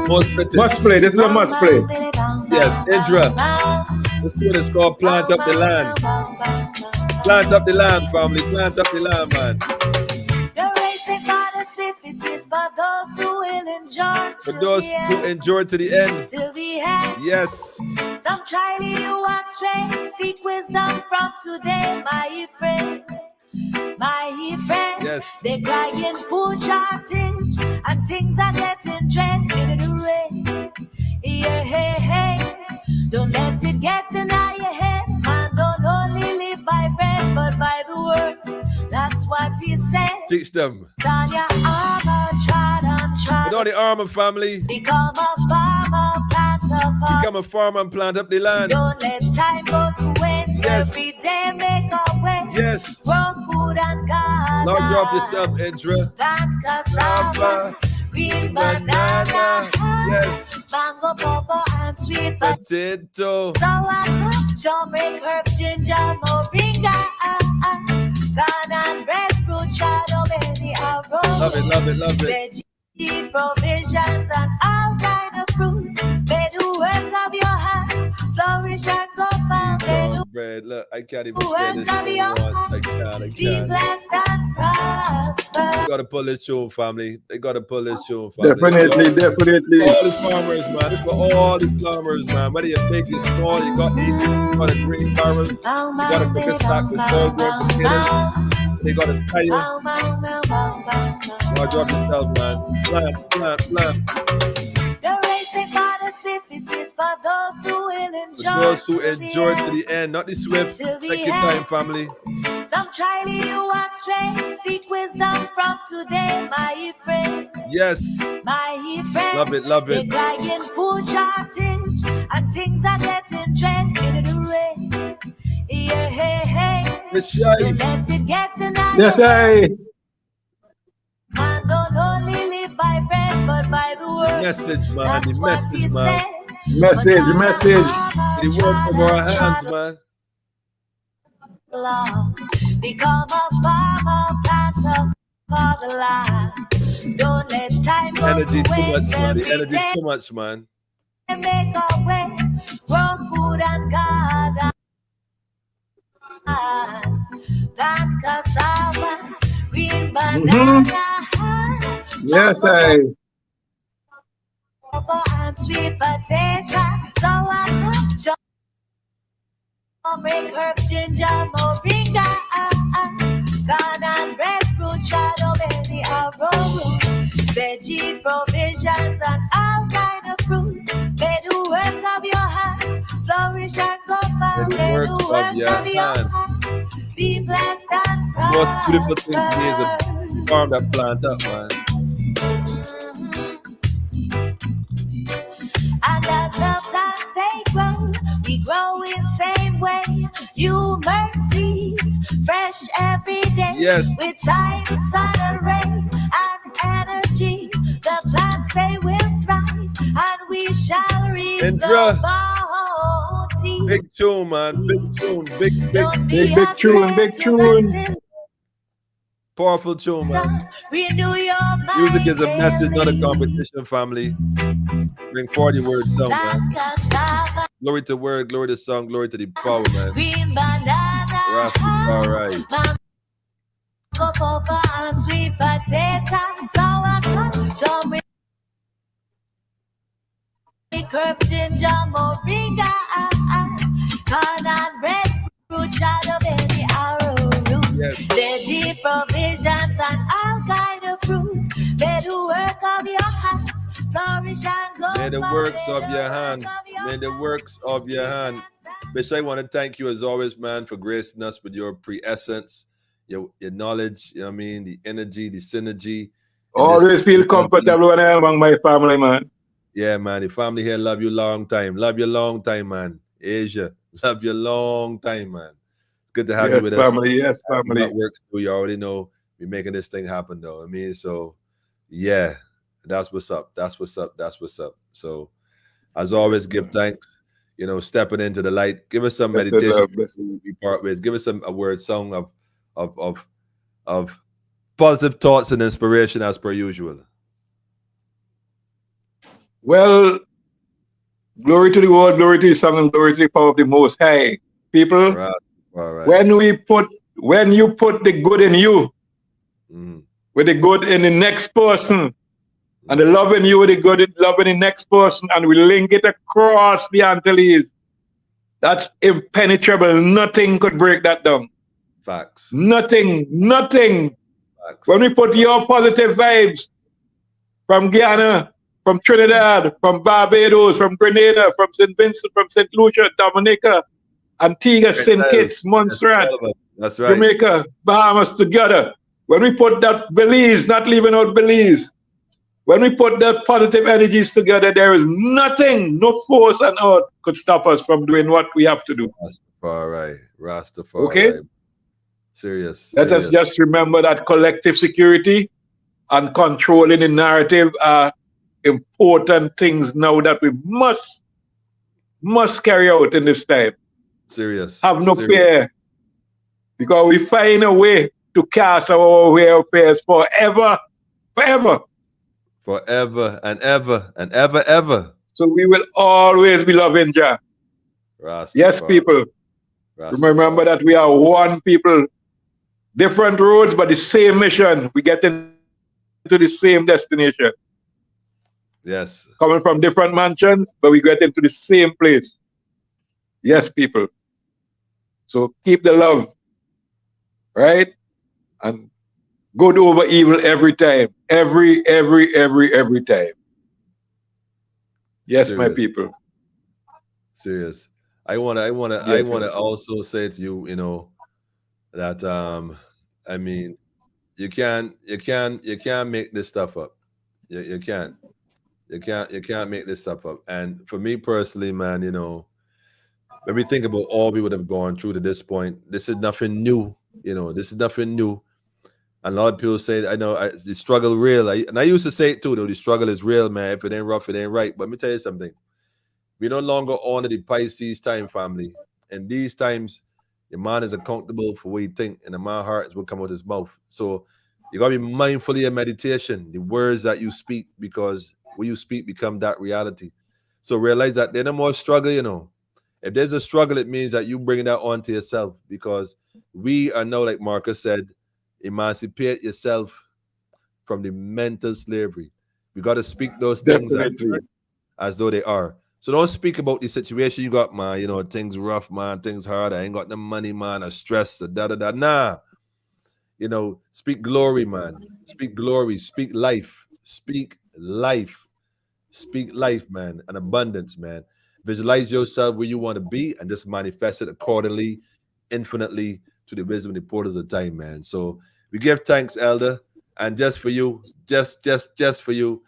[SPEAKER 1] most fitting.
[SPEAKER 4] Must play. This is a must play.
[SPEAKER 1] Yes, Indra. This tune is called "Plant Up the Land." Plant up the land, family. Plant up the land, man.
[SPEAKER 5] The race they call us with it is for those who will endure.
[SPEAKER 1] For those who endure to the end.
[SPEAKER 5] Till the end.
[SPEAKER 1] Yes.
[SPEAKER 5] Some try lead you astray. Seek wisdom from today, my friend. My friend.
[SPEAKER 1] Yes.
[SPEAKER 5] They crying food shortage and things are getting dread in the rain. Yeah, hey, hey. Don't let it get in your head. Man, don't only live by bread, but by the word. That's what he said.
[SPEAKER 1] Teach them.
[SPEAKER 5] On your armor, trod on trod.
[SPEAKER 1] With all the armor family.
[SPEAKER 5] Become a farmer, plant a
[SPEAKER 1] Become a farmer and plant up the land.
[SPEAKER 5] Don't let time go to waste.
[SPEAKER 1] Yes.
[SPEAKER 5] Every day make a way.
[SPEAKER 1] Yes.
[SPEAKER 5] Grow food and garden.
[SPEAKER 1] Lord, drop yourself, Edra.
[SPEAKER 5] Plant cassava, green banana.
[SPEAKER 1] Yes.
[SPEAKER 5] Mango, popo, and sweet
[SPEAKER 1] potato.
[SPEAKER 5] Turmeric, herb, ginger, moringa. Corn and breadfruit, shadow, baby, arrow.
[SPEAKER 1] Love it, love it, love it.
[SPEAKER 5] Veggie provisions and all kind of fruit. May the work of your hands flourish and go far.
[SPEAKER 1] Bread, look, I can't even say this once. I can't.
[SPEAKER 5] Be blessed and prosper.
[SPEAKER 1] They gotta pull this tune, family. They gotta pull this tune, family.
[SPEAKER 4] Definitely, definitely.
[SPEAKER 1] All the farmers, man. It's for all the farmers, man. Whether you're big, you're small, you got a green barrel, you gotta cook a sack with soul-grown potatoes. They gotta tie you. Lord, drop yourself, man. Plant.
[SPEAKER 5] The race they fought the swift, it is for those who will endure.
[SPEAKER 1] For those who endure to the end, not the swift. Take your time, family.
[SPEAKER 5] Some try lead you astray. Seek wisdom from today, my friend.
[SPEAKER 1] Yes.
[SPEAKER 5] My friend.
[SPEAKER 1] Love it, love it.
[SPEAKER 5] They're crying food shortage and things are getting dread in the rain. Yeah, hey, hey. Don't let it get in your
[SPEAKER 4] Yes, I.
[SPEAKER 5] Man, don't only live by bread, but by the word.
[SPEAKER 1] Message, man.
[SPEAKER 5] That's
[SPEAKER 1] The
[SPEAKER 5] what
[SPEAKER 1] message,
[SPEAKER 5] he
[SPEAKER 1] man.
[SPEAKER 5] said.
[SPEAKER 4] Message.
[SPEAKER 1] The works of our hands, man.
[SPEAKER 5] Become a farmer, plant a for the land. Don't let time go
[SPEAKER 1] Energy
[SPEAKER 5] to
[SPEAKER 1] too much,
[SPEAKER 5] waste.
[SPEAKER 1] man. The
[SPEAKER 5] Every
[SPEAKER 1] energy
[SPEAKER 5] day
[SPEAKER 1] too much, man.
[SPEAKER 5] make a way, grow food and garden. Plant cassava, green banana.
[SPEAKER 4] Yes, I.
[SPEAKER 5] And sweet potato. So make herb, ginger, moringa. Corn and breadfruit, shadow, baby, arrow. Veggie provisions and all kind of fruit. May the work of your hands flourish and go far.
[SPEAKER 1] May the work of your
[SPEAKER 5] hands be blessed and
[SPEAKER 1] The most beautiful thing to me is a farm that plant up, man.
[SPEAKER 5] And as the plants they grow, we grow in same way. You mercies fresh every day.
[SPEAKER 1] Yes.
[SPEAKER 5] With time, sun and rain and energy, the plants they will thrive, and we shall reap the bounty.
[SPEAKER 1] Big tune, man. Big tune.
[SPEAKER 4] Big tune.
[SPEAKER 1] Powerful tune, man.
[SPEAKER 5] Renew your mind.
[SPEAKER 1] Music is a message, not a competition, family. Bring forward the word song, man. Glory to word, glory to song, glory to the power, man.
[SPEAKER 5] Green banana.
[SPEAKER 1] Ras Bish-I.
[SPEAKER 5] Mango, popo, and sweet potato. Sour turmeric, herb, ginger, moringa. Corn and breadfruit, shadow, baby, arrowroot.
[SPEAKER 1] Yes.
[SPEAKER 5] Veggie provisions and all kind of fruit. May the work of your hands flourish and go.
[SPEAKER 1] May the works of your hand. May the works of your hand. Bish, I want to thank you as always, man, for gracing us with your pre-essence, your knowledge, you know what I mean, the energy, the synergy.
[SPEAKER 4] Always feel comfortable when I'm among my family, man.
[SPEAKER 1] Yeah, man. The family here love you long time. Love you long time, man. Asia, love you long time, man. Good to have you with
[SPEAKER 4] family,
[SPEAKER 1] us.
[SPEAKER 4] Yes, family.
[SPEAKER 1] That works too. You already know we're making this thing happen, though. I mean, so yeah, that's what's up. That's what's up. That's what's up. So, as always, give thanks. You know, stepping into the light. Give us some meditation. We part ways. Give us a word song of positive thoughts and inspiration as per usual.
[SPEAKER 4] Well, glory to the word, glory to the song, and glory to the power of the Most High. People,
[SPEAKER 1] all right.
[SPEAKER 4] when you put the good in you, with the good in the next person, And the loving you with the good, loving the next person, and we link it across the Antilles. That's impenetrable. Nothing could break that down.
[SPEAKER 1] Facts.
[SPEAKER 4] Nothing.
[SPEAKER 1] Facts.
[SPEAKER 4] When we put your positive vibes from Guyana, from Trinidad, from Barbados, from Grenada, from St. Vincent, from St. Lucia, Dominica, Antigua, St. Kitts, Montserrat,
[SPEAKER 1] That's right.
[SPEAKER 4] Jamaica, Bahamas together. When we put that Belize, not leaving out Belize, when we put the positive energies together, there is nothing, no force on earth could stop us from doing what we have to do.
[SPEAKER 1] Rastafari.
[SPEAKER 4] Okay?
[SPEAKER 1] Serious.
[SPEAKER 4] Let us just remember that collective security and controlling the narrative are important things now that we must carry out in this time.
[SPEAKER 1] Serious.
[SPEAKER 4] Have no fear, because we find a way to cast our way affairs forever
[SPEAKER 1] and ever.
[SPEAKER 4] So we will always be loving Jah. Yes, people. Remember that we are one people, different roads, but the same mission. We get into the same destination.
[SPEAKER 1] Yes.
[SPEAKER 4] Coming from different mansions, but we get into the same place. Yes, people. So keep the love, right? And good over evil every time. Every time. Yes,
[SPEAKER 1] Serious.
[SPEAKER 4] my people.
[SPEAKER 1] Serious. I wanna also say to you, you know, that I mean, you can't make this stuff up. You can't make this stuff up. And for me personally, man, you know, when we think about all we would have gone through to this point, this is nothing new. You know, this is nothing new. And a lot of people say, I know the struggle real. And I used to say it too, though, the struggle is real, man. If it ain't rough, it ain't right. But let me tell you something. We no longer honor the Pisces time, family. And these times, your man is accountable for what he think, and the man heart is what come out his mouth. So you gotta be mindful of your meditation, the words that you speak, because what you speak become that reality. So realize that there's no more struggle, you know. If there's a struggle, it means that you bring that onto yourself, because we are now, like Marcus said, emancipate yourself from the mental slavery. We got to speak those things as though they are. So don't speak about the situation you got, man. You know, things rough, man. Things hard. I ain't got no money, man. I stress, da-da-da. Nah. You know, speak glory, man. Speak glory. Speak life. Speak life. Speak life, man. And abundance, man. Visualize yourself where you want to be and just manifest it accordingly, infinitely, to the wisdom and the portals of time, man. So we give thanks, Elder. And just for you, just for you.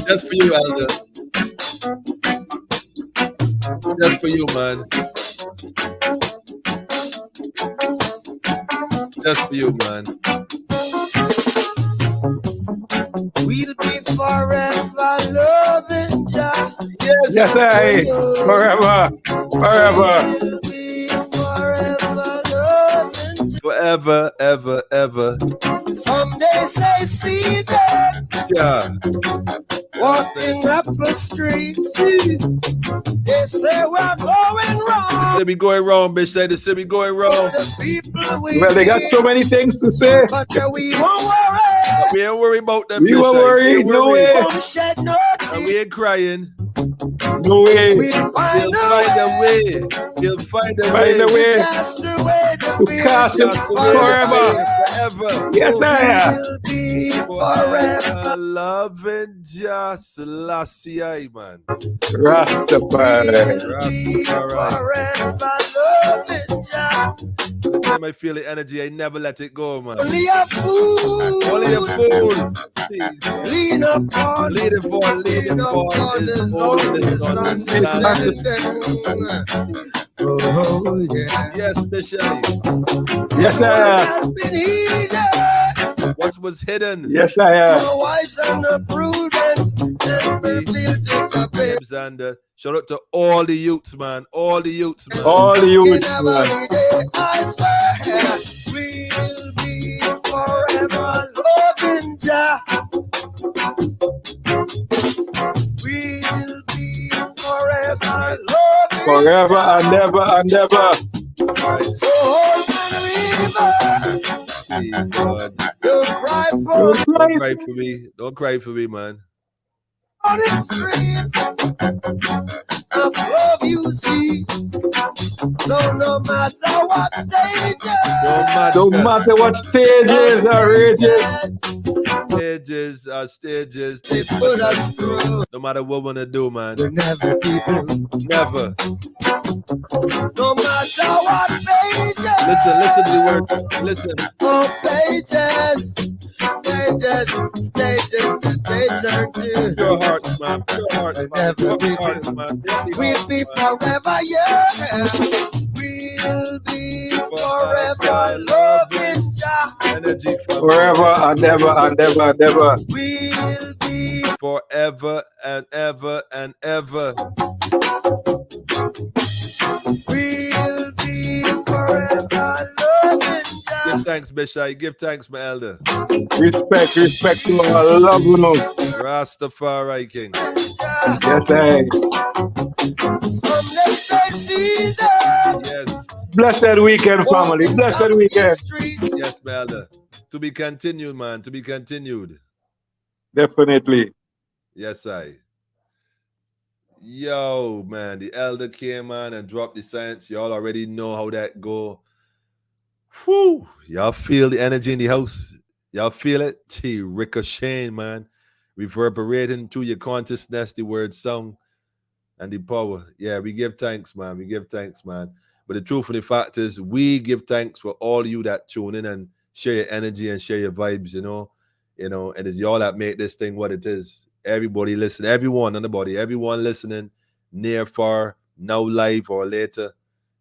[SPEAKER 1] Just for you, Elder. Just for you, man. Just for you, man.
[SPEAKER 5] We'll be forever loving Jah.
[SPEAKER 4] Yes, I. Forever.
[SPEAKER 5] We'll be forever loving Jah.
[SPEAKER 1] Forever, ever.
[SPEAKER 5] Someday say, see them
[SPEAKER 1] Yeah.
[SPEAKER 5] walking up the street. They say we're going wrong.
[SPEAKER 1] They say we going wrong, bitch. They say we going wrong.
[SPEAKER 5] The people
[SPEAKER 4] Well, they got so many things to say.
[SPEAKER 5] but we won't worry.
[SPEAKER 1] We ain't worry about them.
[SPEAKER 4] We won't worry. No way.
[SPEAKER 5] Won't shed no
[SPEAKER 1] And we ain't crying.
[SPEAKER 4] No way.
[SPEAKER 5] We'll find
[SPEAKER 1] We'll find a way. We'll find a
[SPEAKER 4] Find a way
[SPEAKER 5] That's the way
[SPEAKER 4] to cast it forever.
[SPEAKER 1] Forever.
[SPEAKER 4] Yes, I.
[SPEAKER 5] We'll be forever.
[SPEAKER 1] Loving just Selassie, man.
[SPEAKER 4] Rastafari.
[SPEAKER 5] Forever loving Jah.
[SPEAKER 1] The time I feel the energy, I never let it go, man.
[SPEAKER 5] Only a fool.
[SPEAKER 1] Only a fool. Please.
[SPEAKER 5] Lean upon.
[SPEAKER 1] Lead it for his holiness and understanding.
[SPEAKER 5] Oh, yeah.
[SPEAKER 1] Yes, Bishop.
[SPEAKER 4] Yes, I.
[SPEAKER 5] Has been hidden.
[SPEAKER 1] What was hidden?
[SPEAKER 4] Yes, I am.
[SPEAKER 5] The wise and the prudent and revealed to the babe.
[SPEAKER 1] Xander. Shout out to all the youths, man. All the youths, man.
[SPEAKER 4] All the
[SPEAKER 5] In
[SPEAKER 4] youths, man.
[SPEAKER 5] every day I swear we'll be forever loving Jah. We'll be forever loving
[SPEAKER 4] Forever and ever and ever.
[SPEAKER 1] Right.
[SPEAKER 5] So hold my river,
[SPEAKER 1] See, God.
[SPEAKER 5] don't cry for
[SPEAKER 4] Don't cry.
[SPEAKER 1] Don't cry for me. Don't cry for me, man.
[SPEAKER 6] On the street of love you see. So no matter what stages,
[SPEAKER 4] Don't matter what stages or rages.
[SPEAKER 1] Stages,
[SPEAKER 6] they put us through,
[SPEAKER 1] no matter what wanna do, man.
[SPEAKER 6] we'll never be blue.
[SPEAKER 1] Never.
[SPEAKER 6] No matter what pages.
[SPEAKER 1] Listen to the words. Listen.
[SPEAKER 6] Oh, pages, stages that they turn to.
[SPEAKER 1] Pure hearts, man. Pure hearts,
[SPEAKER 6] We'll
[SPEAKER 1] man.
[SPEAKER 6] never be
[SPEAKER 1] Pure hearts,
[SPEAKER 6] blue.
[SPEAKER 1] man.
[SPEAKER 6] We'll be forever young. We'll be forever loving Jah.
[SPEAKER 1] Energy
[SPEAKER 4] Forever and ever and ever and ever.
[SPEAKER 6] We'll be
[SPEAKER 1] forever and ever and ever.
[SPEAKER 6] We'll be forever loving Jah.
[SPEAKER 1] Give thanks, Bish-I. Give thanks, my elder.
[SPEAKER 4] Respect to our love, you know.
[SPEAKER 1] Rastafari King.
[SPEAKER 4] Yes, I.
[SPEAKER 1] Yes.
[SPEAKER 4] Blessed weekend, family. Blessed weekend.
[SPEAKER 1] Yes, my elder. To be continued, man. To be continued.
[SPEAKER 4] Definitely.
[SPEAKER 1] Yes, I. Yo, man. The elder came, man, and dropped the science. Y'all already know how that go. Whew. Y'all feel the energy in the house. Y'all feel it? Gee, ricocheting, man. Reverberating through your consciousness, the word song and the power. Yeah, we give thanks, man. We give thanks, man. But the truth of the fact is, we give thanks for all you that tune in and share your energy and share your vibes, you know, and it's y'all that make this thing what it is. Everybody listen, everyone on the body, everyone listening, near, far, now live or later,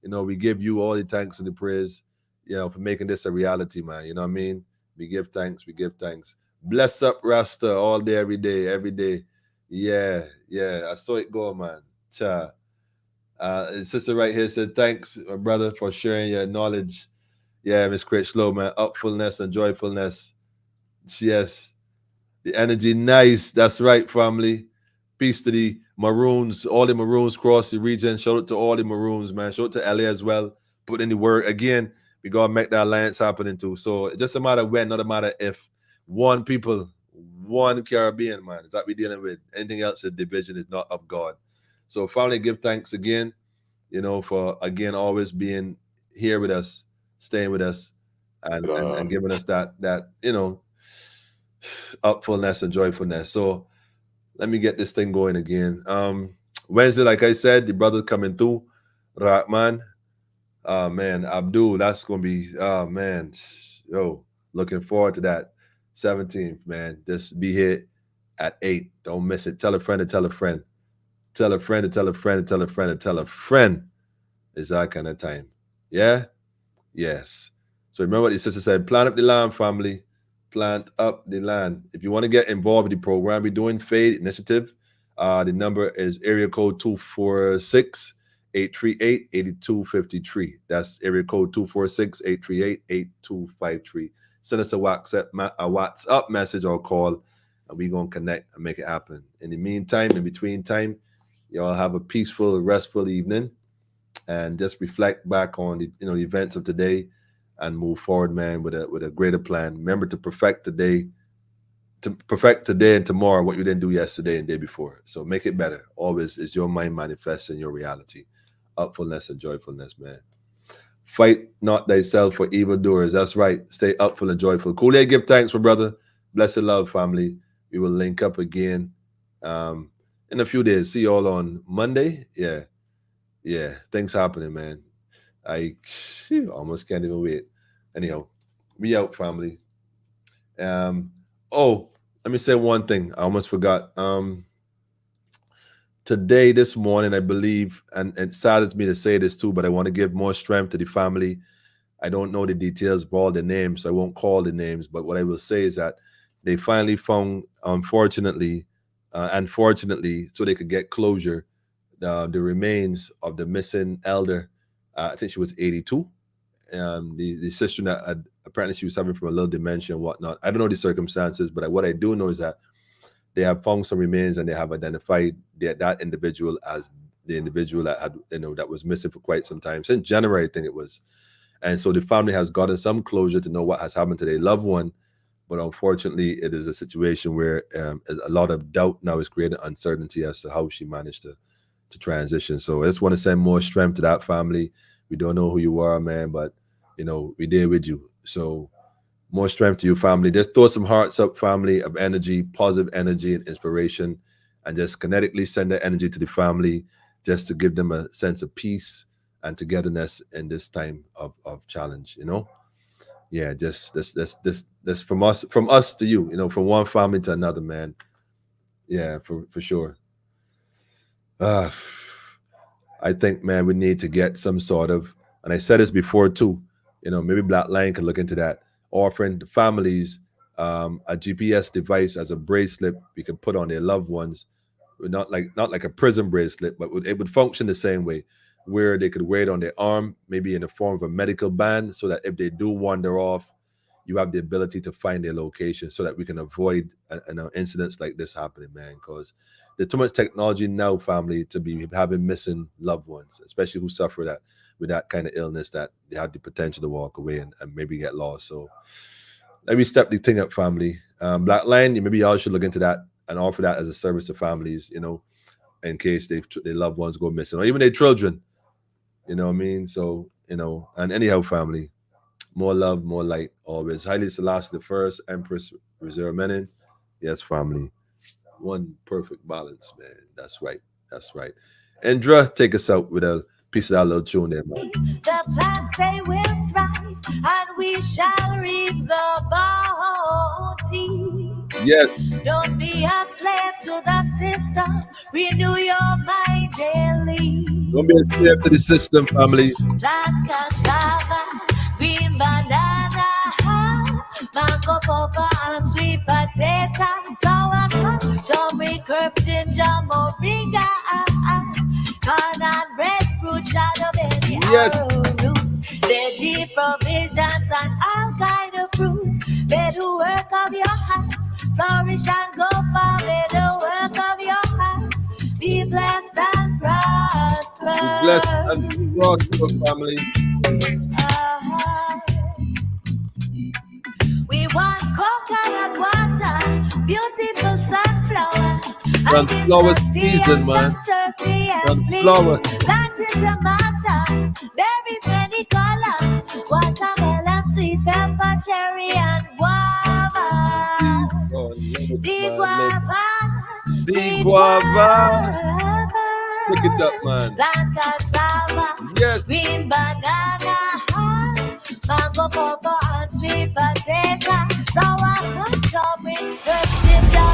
[SPEAKER 1] we give you all the thanks and the praise, for making this a reality, man. You know what I mean? We give thanks, we give thanks. Bless up Rasta all day, every day, every day. Yeah, I saw it go, man. Cha. Sister right here said, thanks, my brother, for sharing your knowledge. Yeah, Miss Critchlow, man. Upfulness and joyfulness. Yes. The energy, nice. That's right, family. Peace to the Maroons, all the Maroons across the region. Shout out to all the Maroons, man. Shout out to LA as well. Put in the word. Again, we got to make that alliance happening too. So it's just a matter of when, not a matter if. One people, one Caribbean, man. Is that we're dealing with. Anything else, the division is not of God. So finally, give thanks again, for, again, always being here with us, staying with us, and giving us that upfulness and joyfulness. So let me get this thing going again. Wednesday, like I said, the brother coming through, Rahman. Man, Abdul, that's going to be, man, looking forward to that. 17th, man. Just be here at 8. Don't miss it. Tell a friend to tell a friend. Tell a friend to tell a friend to tell a friend to tell a friend. It's that kind of time. Yeah? Yes. So remember what the sister said. Plant up the land, family. Plant up the land. If you want to get involved with the program we're doing, FADE Initiative, the number is area code 246-838-8253. That's area code 246-838-8253. Send us a WhatsApp message or call, and we're going to connect and make it happen. In the meantime, in between time, y'all have a peaceful, restful evening, and just reflect back on the events of today and move forward, man, with a greater plan. Remember to perfect today and tomorrow what you didn't do yesterday and the day before. So make it better. Always is your mind manifesting your reality. Upfulness and joyfulness, man. Fight not thyself for evildoers. That's right. Stay upful and joyful. Kool-Aid, give thanks, my brother. Blessed love, family. We will link up again in a few days. See you all on Monday. Yeah. Things happening, man. I almost can't even wait. Anyhow, we out, family. Let me say one thing. I almost forgot. Today, this morning, I believe, and it saddens me to say this too, but I want to give more strength to the family. I don't know the details of all the names, so I won't call the names, but what I will say is that they finally found, unfortunately, so they could get closure, the remains of the missing elder. I think she was 82. The sister that apparently she was suffering from a little dementia and whatnot. I don't know the circumstances, but what I do know is that they have found some remains and they have identified that individual as the individual that had, that was missing for quite some time, since January, I think it was. And so the family has gotten some closure to know what has happened to their loved one, But unfortunately, it is a situation where a lot of doubt now is creating uncertainty as to how she managed to transition. So I just want to send more strength to that family. We don't know who you are, man, but we there with you. So more strength to you, family. Just throw some hearts up, family, of energy, positive energy and inspiration, and just kinetically send that energy to the family, just to give them a sense of peace and togetherness in this time of challenge. Yeah, just this from us to you, from one family to another, man. Yeah, for sure. I think, man, we need to get some sort of, and I said this before too, maybe Black Lion could look into that, offering the families a GPS device as a bracelet we could put on their loved ones, not like a prison bracelet, but it would function the same way, where they could wear it on their arm, maybe in the form of a medical band, so that if they do wander off, you have the ability to find their location, so that we can avoid incidents like this happening, man. Because there's too much technology now, family, to be having missing loved ones, especially who suffer with that kind of illness, that they have the potential to walk away and maybe get lost. So let me step the thing up, family. Black Lion, maybe y'all should look into that and offer that as a service to families, in case their loved ones go missing, or even their children. You know what I mean? So, and anyhow, family, more love, more light, always. Haile Selassie the First, Empress Reserve Menin. Yes, family. One perfect balance, man. That's right. That's right. Andra, take us out with a piece of that little tune there, man.
[SPEAKER 5] The plants they will thrive, and we shall reap the bounty.
[SPEAKER 1] Yes.
[SPEAKER 5] Don't be a slave to the system. Renew your mind daily.
[SPEAKER 1] Don't be a slave to the system, family.
[SPEAKER 5] Plant cassava, green banana, mango, pawpaw, and sweet potato, sauerkraut, turmeric, herb, ginger, moringa, corn and breadfruit, shadow, baby,
[SPEAKER 1] Yes.
[SPEAKER 5] arrowroot, veggie provisions and all kind of fruits. May the work of your hands flourish and go far. May the work of your hands be blessed and prosper.
[SPEAKER 1] Be blessed and prosper, family.
[SPEAKER 5] We want coconut water, beautiful sunflower.
[SPEAKER 1] Sunflower season, man. Sunflower.
[SPEAKER 5] Planted tomato, berries many color, watermelon, sweet pepper, cherry, and guava.
[SPEAKER 1] Oh,
[SPEAKER 5] The guava,
[SPEAKER 1] the guava. Pick it up, man.
[SPEAKER 5] Plant cassava,
[SPEAKER 1] Yes.
[SPEAKER 5] green banana, mango, pawpaw, and sweet potato, sour, turmeric, ginger,